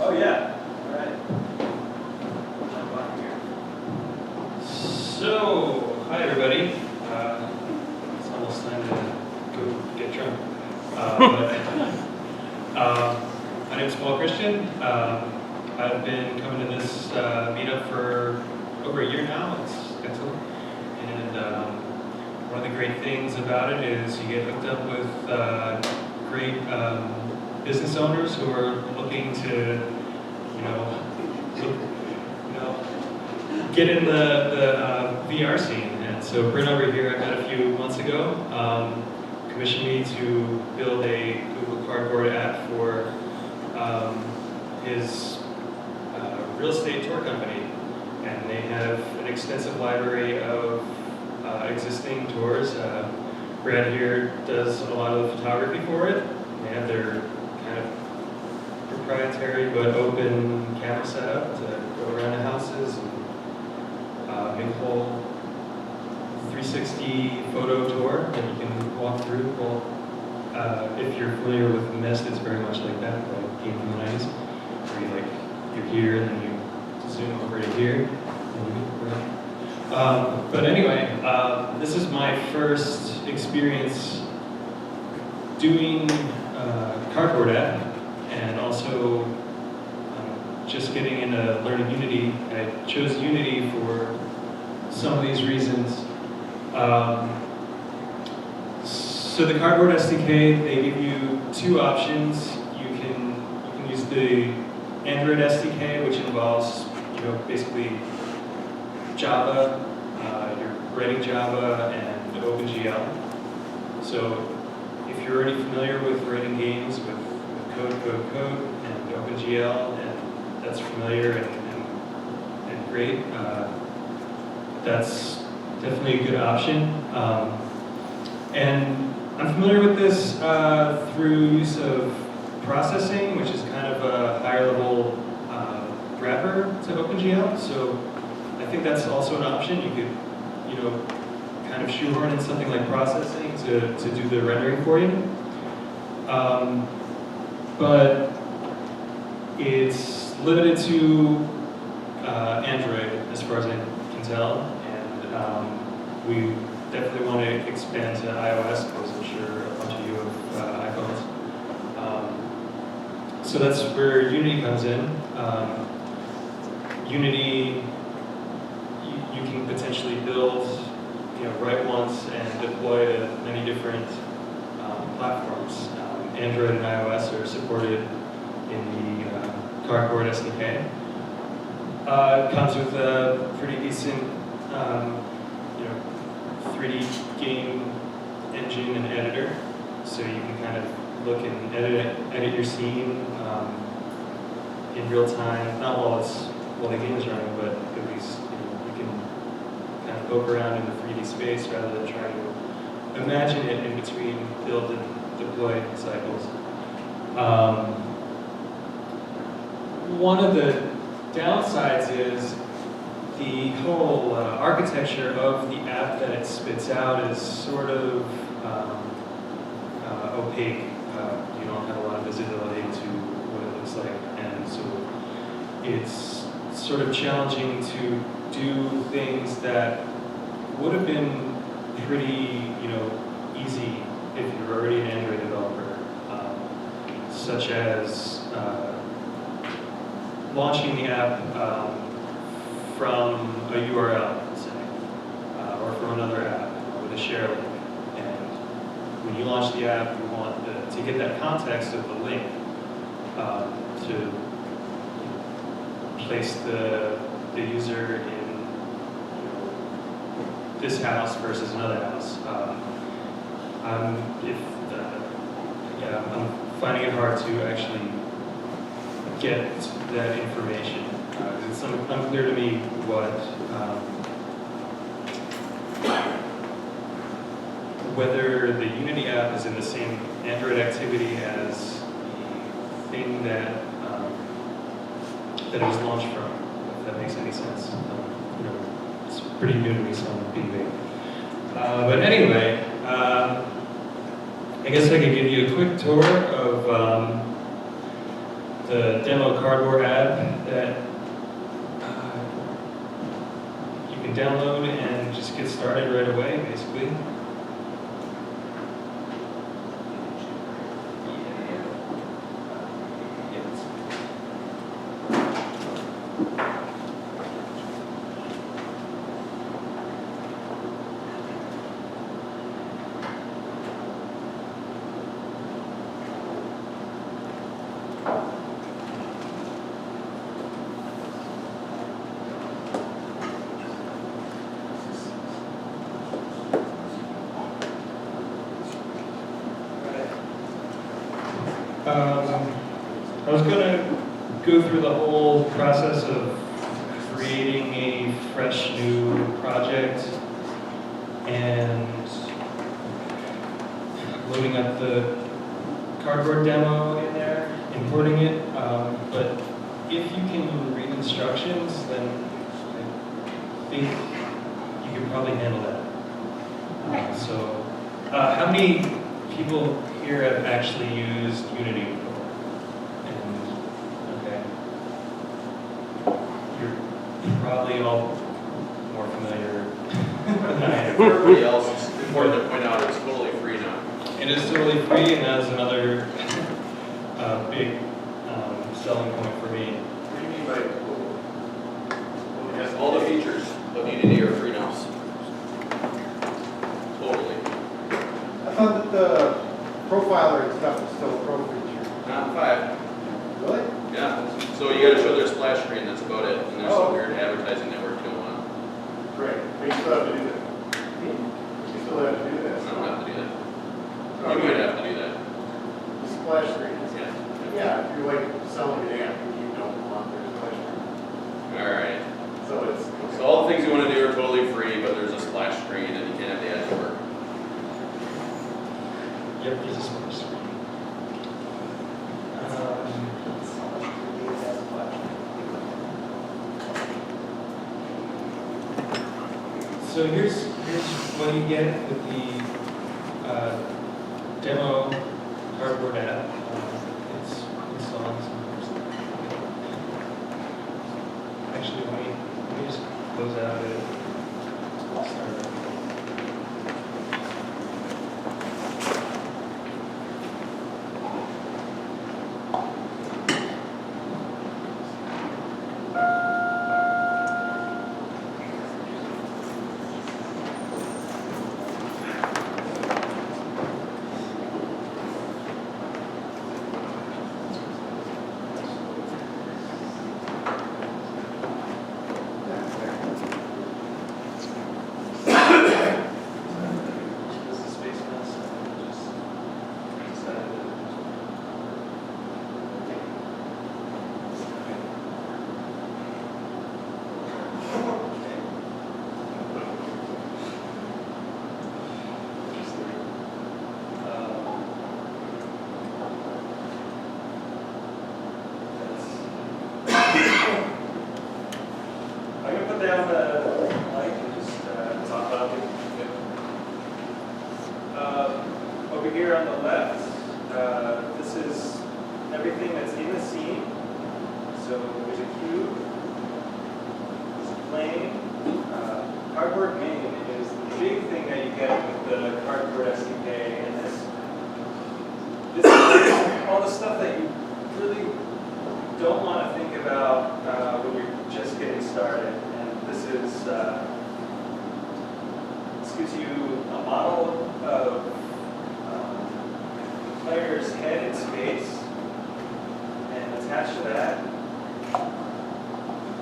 I: Oh, yeah. All right. Jump on here.
S: So, hi everybody. It's almost time to go get drunk. My name is Paul Christian. I've been coming to this meetup for over a year now. And one of the great things about it is you get hooked up with great business owners who are looking to, get in the VR scene. And so Brent over here, I met a few months ago, commissioned me to build a Google Cardboard app for his real estate tour company. And they have an extensive library of existing tours. Brad here does a lot of the photography for it. They have their kind of proprietary but open camera setup to go around the houses and make a whole 360 photo tour that you can walk through. Well, if you're familiar with Mist, it's very much like that, like game from the 90s, where you're here and then you zoom over to here. But anyway, this is my first experience doing Cardboard app, and also just getting into learning Unity. I chose Unity for some of these reasons. So the Cardboard SDK, they give you two options. You can use the Android SDK, which involves, basically Java, you're writing Java and OpenGL. So if you're already familiar with writing games with code, and OpenGL, and that's familiar and great, that's definitely a good option. And I'm familiar with this through use of processing, which is kind of a higher level wrapper to OpenGL. So I think that's also an option. You could, kind of shoehorn in something like processing to do the rendering for you. But it's limited to Android as far as I can tell, and we definitely want to expand to iOS because I'm sure a bunch of you have iPhones. So that's where Unity comes in. Unity, you can potentially build, write once and deploy to many different platforms. Android and iOS are supported in the Cardboard SDK. It comes with a pretty decent 3D game engine and editor, so you can kind of look and edit your scene in real time. Not while the game is running, but at least you can kind of poke around in the 3D space rather than trying to imagine it in between build and deploy cycles. One of the downsides is the whole architecture of the app that it spits out is sort of opaque. You don't have a lot of visibility to what it looks like, and so it's sort of challenging to do things that would have been pretty, easy if you're already an Android developer, such as launching the app from a URL, let's say, or from another app with a share link. And when you launch the app, you want to get that context of the link to place the user in this house versus another house. I'm finding it hard to actually get that information. It's unclear to me whether the Unity app is in the same Android activity as the thing that it was launched from, if that makes any sense. It's pretty new to me, so I'm being vague. But anyway, I guess I could give you a quick tour of the demo Cardboard app that you can download and just get started right away, basically. I was going to go through the whole process of creating a fresh new project and loading up the Cardboard demo in there, importing it, but if you can read instructions, then I think you can probably handle that. How many people here have actually used Unity before? You're probably all more familiar than I am.
A: For everybody else, it's important to point out it's totally free now.
S: It is totally free, and that is another big selling point for me.
A: What do you mean by yes, all the features of Unity are free now?
H: profiler and stuff is still a pro feature.
A: Not 5.
H: Really?
A: Yeah. So you gotta show their splash screen, that's about it. And there's some weird advertising network going on.
F: Right, but you still have to do that. You still have to do that.
A: I don't have to do that. You might have to do that.
F: The splash screen.
A: Yeah.
F: Yeah, if you're like selling an app and you don't want their splash screen.
A: Alright.
F: So
A: So all the things you wanna do are totally free, but there's a splash screen and you can't have the ads work.
S: Yep, there's a splash screen. So here's what you get with the demo cardboard app. It's installing some. Actually, let me just close out it. Start.
T: down the mic and just talk about it. Over here on the left, this is everything that's in the scene. So there's a cube, there's a plane. Cardboard main is the big thing that you get with the Cardboard SDK, and this is all the stuff that you really don't want to think about when you're just getting started. And this is this gives you a model of the player's head in space, and attached to that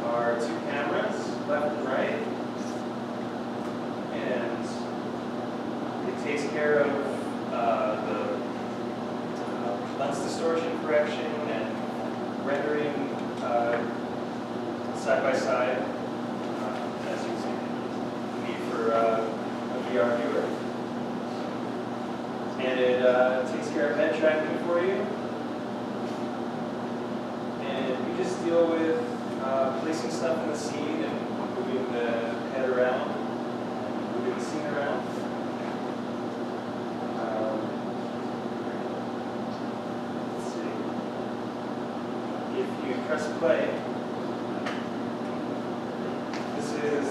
T: are two cameras, left and right, and it takes care of the lens distortion correction and rendering side by side, as you need for a VR viewer. And it takes care of head tracking for you. And you just deal with placing stuff in the scene and moving the head around, moving the scene around. Let's see. If you press play, this is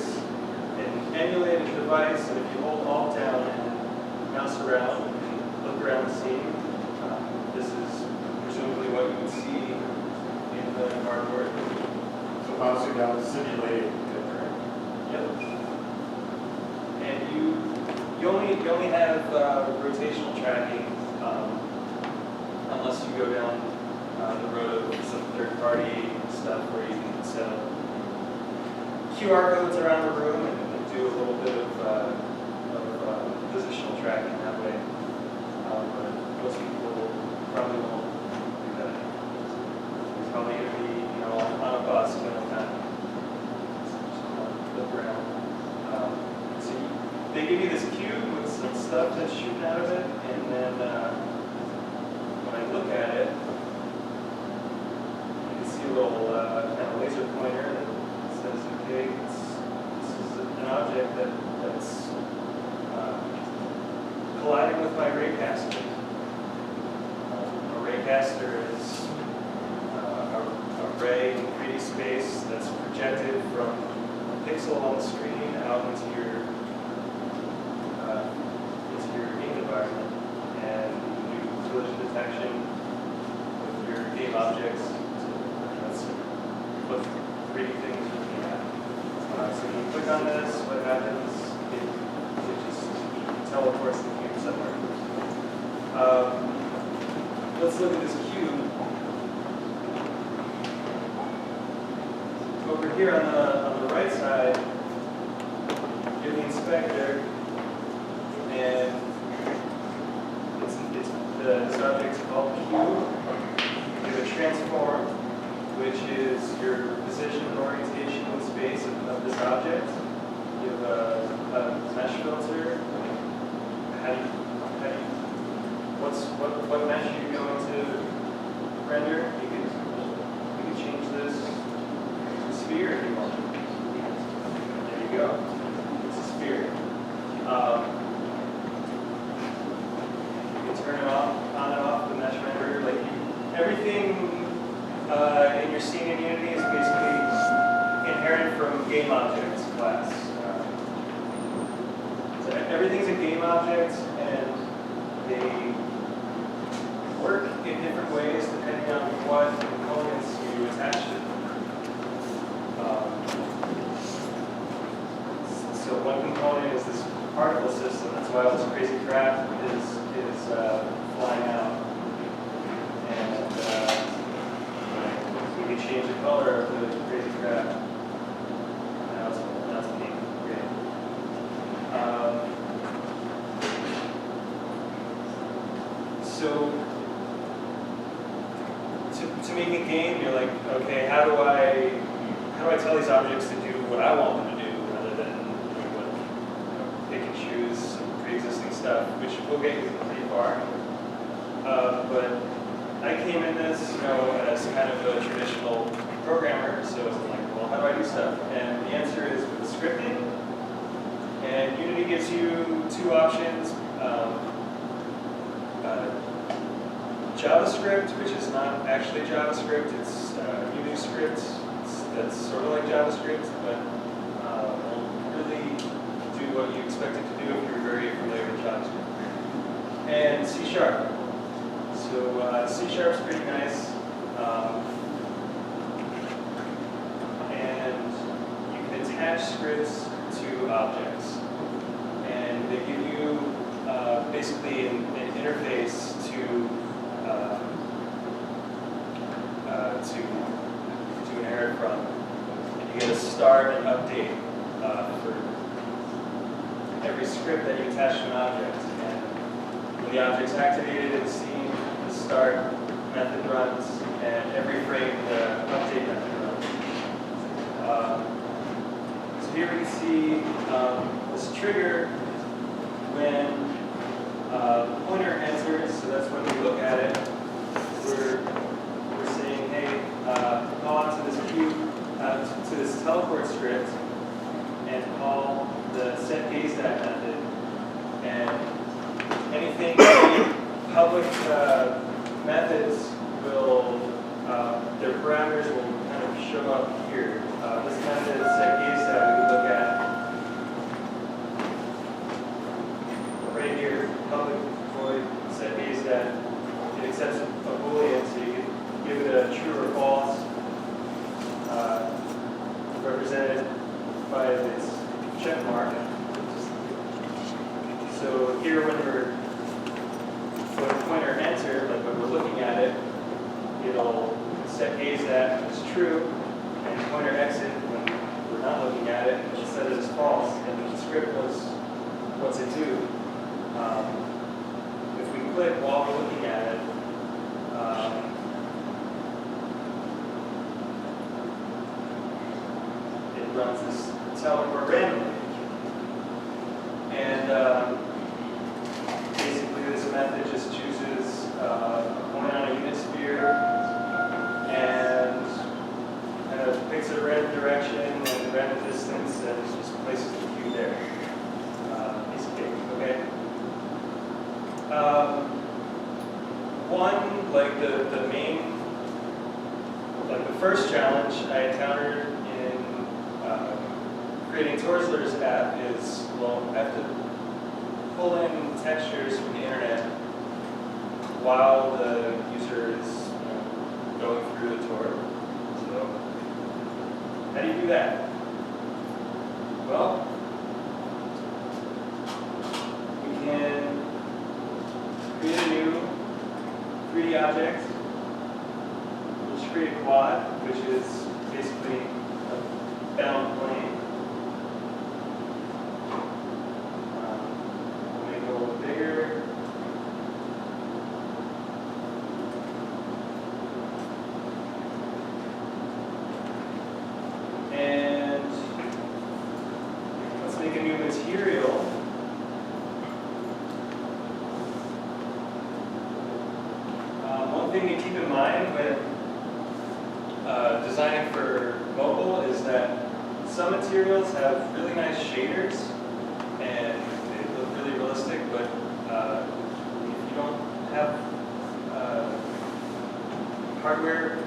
T: an emulated device, and if you hold Alt down and mouse around and look around the scene, this is presumably what you would see in the cardboard.
F: So bouncing down the simulated.
T: Yep. And you only have rotational tracking unless you go down the road of some third-party stuff where you can set up QR codes around the room and do a little bit of positional tracking that way. But most people probably won't do that. It's probably going to be, on a bus when I'm not look around. So they give you this cube with some stuff that's shooting out of it, and then when I look at it, you can see a little kind of laser pointer that says, okay, this is an object that's colliding with my raycaster. A raycaster is a ray in 3D space that's projected from a pixel on the screen out into your game environment, and you do collision detection with your game objects. That's what 3D things are looking at. So when you click on this, what happens? It just teleports the cube somewhere. let's look at this cube. Over here on the right side, you have the inspector, and this object is called cube. You have a transform, which is your position and orientation in space of this object. You have a mesh filter. What mesh are you going to render? You can change this to sphere if you want. There you go. It's a sphere. You can turn it off, on and off the mesh renderer. Like everything in your scene in Unity is basically inherent from game objects class. So everything's a game object, and they work in different ways depending on what components you attach to them. So one component is this particle system. That's why all this crazy crap is flying out. And we can change the color of the crazy crap. Now it's pink. Great. So to make a game, you're like, okay, how do I tell these objects to do what I want them to do, rather than pick and choose some pre-existing stuff, which will get you pretty far. But I came in this, as kind of a traditional programmer, so I'm like, well, how do I do stuff? And the answer is with scripting. And Unity gives you two options. JavaScript, which is not actually JavaScript, it's Uniscript. That's sort of like JavaScript, but won't really do what you expect it to do if you're very familiar with JavaScript. And C#. So C# is pretty nice. And you can attach scripts to objects. And they give you basically an interface to inherit from. And you get a start and update for every script that you attach to an object. And when the object's activated in the scene, the start method runs, and every frame the update method runs. So here we can see this trigger when pointer enters, so that's when we look at it. We're saying, hey, call out to this cube, to this teleport script, and call the setGazeDat method. And any public methods will, their parameters will kind of show up here. This method setGazeDat we can look at right here, public void setGazeDat. It accepts a Boolean, so you can give it a true or false, represented by its check mark. So here when the pointer enter, like when we're looking at it, it'll set gazeDat as true, and pointer exit when we're not looking at it, it'll set it as false, and the script knows what to do. If we click while we're looking at it, it runs this teleport randomly. And basically this method just chooses a point on a unit sphere and kind of picks a random direction and random distance and just places the cube there. Piece of cake, okay? The main, like the first challenge I encountered in creating TOURsler's app is, well, I have to pull in textures from the internet while the user is going through the tour. So, how do you do that? Well, we can create a new 3D object. We'll just create a quad, which is basically a bound plane. We'll make it a little bigger. And let's make a new material. One thing to keep in mind when designing for mobile is that some materials have really nice shaders and they look really realistic, but if you don't have hardware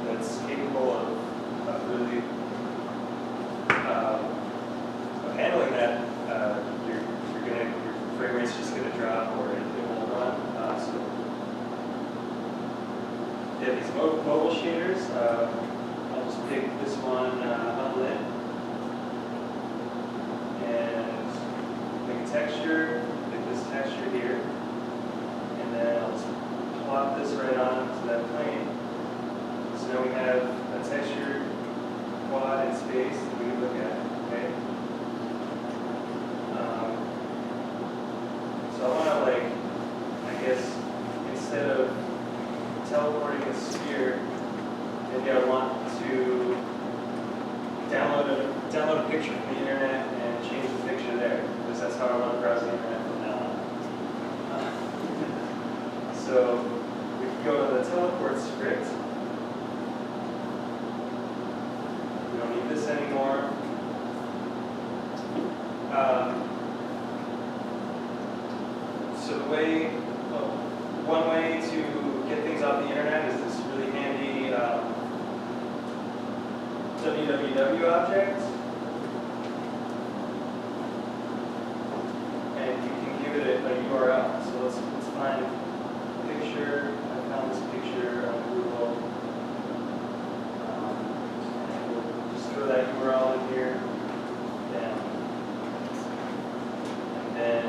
T: that's capable of really of handling that, your frame rate's just gonna drop or it won't run. So yeah, these mobile shaders, I'll just pick this one unlit and make a texture, pick this texture here, and then I'll just plop this right onto that plane. So now we have a texture quad in space that we can look at, okay? So I want to, like, I guess, instead of teleporting a sphere, maybe I want to download a picture from the internet and change the picture there, because that's how I want to browse the internet from now on. So we can go to the teleport script. We don't need this anymore. So the way, one way to get things off the internet is this really handy www object. And you can give it a URL. So let's find a picture. I found this picture on Google. And we'll just throw that URL in here. Down. And then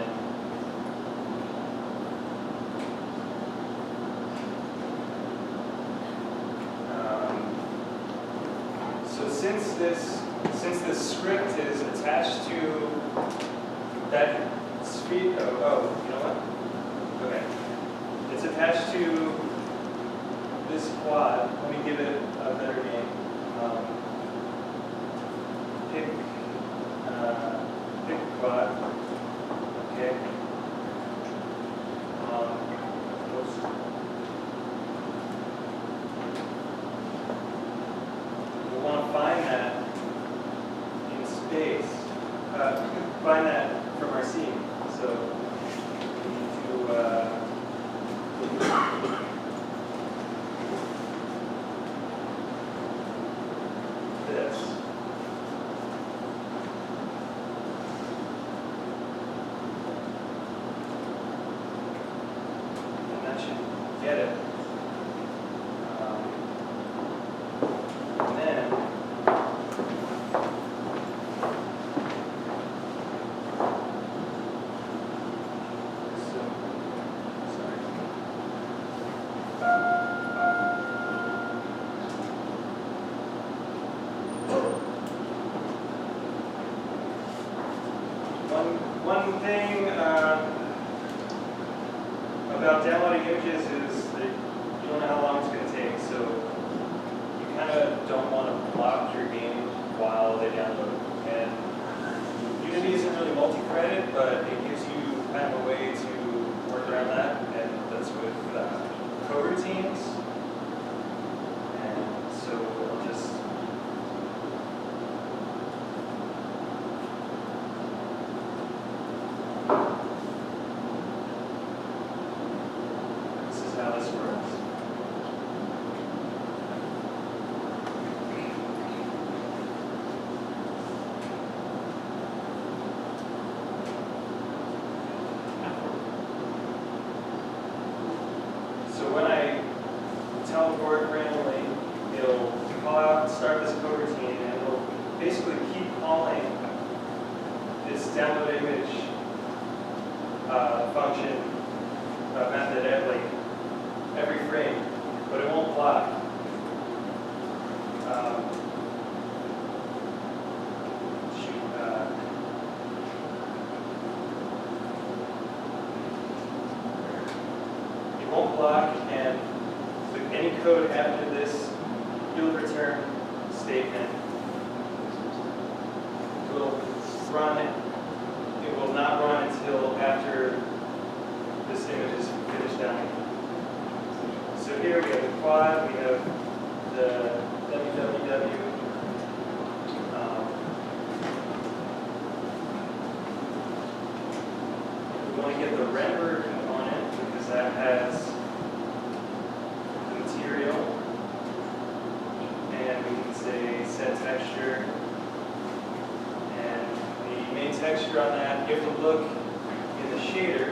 T: since this script is attached to that speed, you know what? Okay. It's attached to this quad. Let me give it a better name. Pick quad. Okay. We'll want to find that in space. Find that from our scene. So we need to this. And that should get it. And then one thing about downloading images is that you don't know how long it's going to take, so you kind of don't want to block your game while they download. And Unity isn't really multi-threaded, but it gives you kind of a way to work around that, and that's with coroutines. And so we'll just how this works. So when I teleport randomly, it'll call out, start this coroutine, and it'll basically keep calling this download image function method every frame, but it won't block. It won't block, and with any code after this yield return statement will run it. It will not run until after this image is finished down. So here we have the quad, we have the www. We want to get the render component because that has the material. And we can say set texture. And the main texture on that, you have to look in the shader.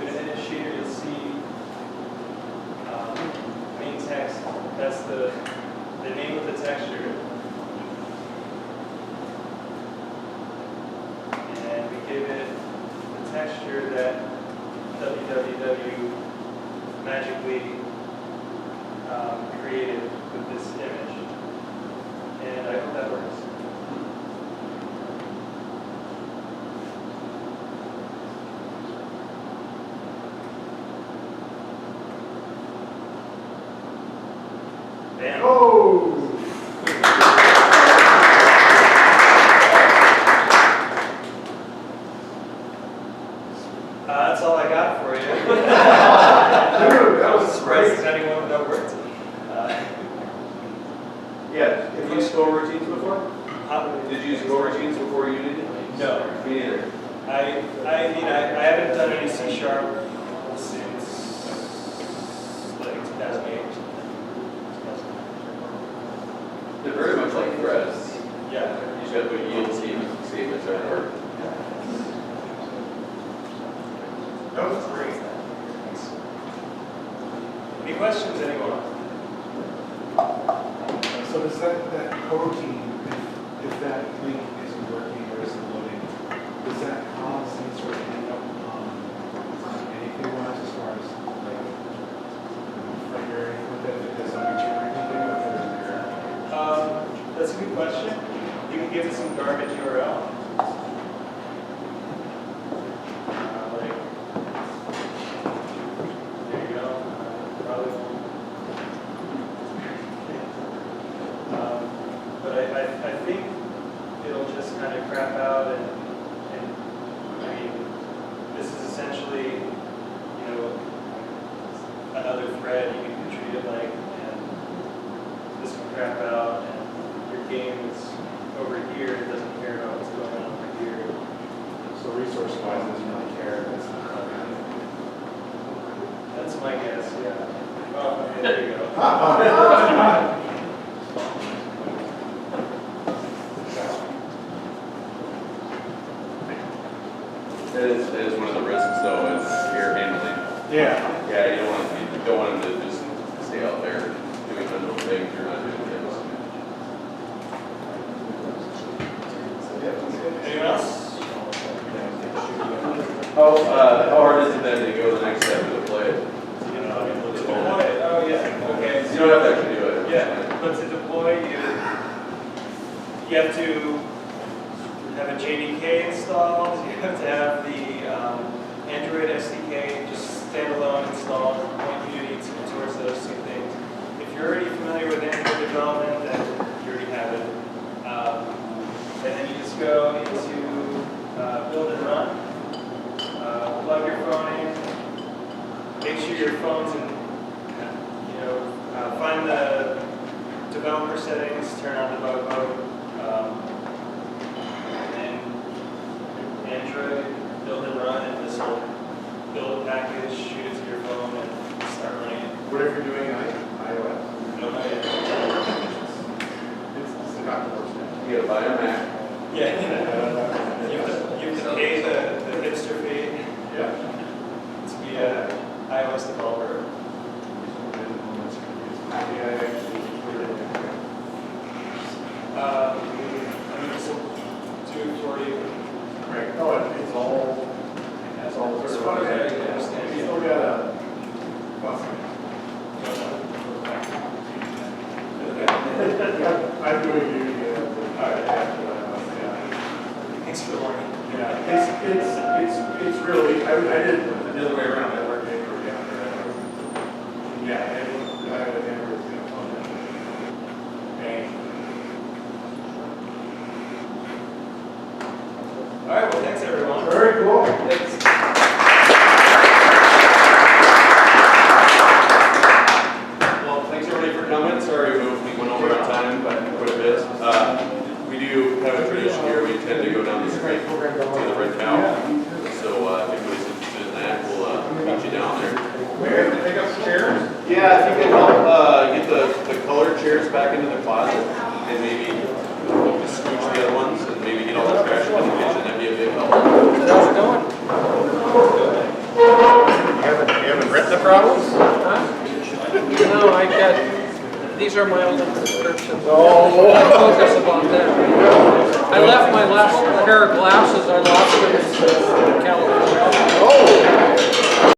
T: In the shader, you'll see main text. That's the name of the texture. And we give it the texture that www magically created with this image. And I hope that works. Bam.
F: Oh!
T: That's all I got for you.
F: Dude, that was
T: surprised
F: great.
T: that anyone that worked.
B: Yeah, have you used go routines before?
T: Did
B: you use go routines before Unity?
T: No.
B: Me neither.
T: I haven't done any C# since like 2008.
A: They're very much like threads.
T: Yeah.
A: You just gotta put yield statements everywhere.
F: That was great.
T: Any questions, anyone?
U: So does that coroutine, if that link isn't working or isn't loading, does that cause any sort of hang up anything wise as far as like frame or anything like that? If there's some feature or anything or
T: That's a good question. You can give it some garbage URL. Like, there you go. Probably won't. But I think it'll just kind of crap out and I mean, this is essentially, you know, another thread you can treat it like, and this can crap out, and your game is over here, it doesn't care about what's going on over here.
U: so resource-wise, it doesn't really care if it's not
T: That's my guess, yeah. Oh, okay, there you go.
A: That is one of the risks, though, is air handling.
F: Yeah.
A: Yeah, you don't want them to just stay out there doing unknown things or not doing things.
T: Anyone else?
A: How hard is it then to go to the next step to deploy it?
T: Deploy it, oh yeah, okay.
A: You don't have to actually do it.
T: Yeah, but to deploy, you have to have a JDK installed, you have to have the Android SDK just standalone installed, point Unity towards those two things. If you're already familiar with Android development, then you already have it. And then you just go into build and run, plug your phone in, make sure your phone's in, find the developer settings, turn on debug mode, and Android, build and run, and this will build a package, shoot it to your phone, and start running it.
F: What if you're doing iOS?
T: No, not yet.
F: It's not the worst.
A: You gotta buy a Mac.
T: Yeah. You have to pay the hipster fee.
F: Yeah.
T: To be an iOS developer.
F: It's really, I did it the other way around, I worked Android down there. Yeah, Android is gonna fund it. Bang.
A: All right, well, thanks everyone.
F: Very cool.
A: Thanks. Well, thanks everybody for coming. Sorry we went over on time, but quite a bit. We do have a tradition here. We tend to go down the street to the Red Cow. So if anybody's interested in that, we'll meet you down there.
F: Where? Take up some chairs?
A: Yeah, if you can help get the colored chairs back into the closet and maybe just scooch the other ones and maybe get all the trash in the kitchen, that'd be a big help.
D: How's it going?
F: You haven't written the problems?
D: Huh? No, I got, these are my only prescriptions.
F: Oh.
D: I focus upon them. I left my last pair of glasses, I lost them in California.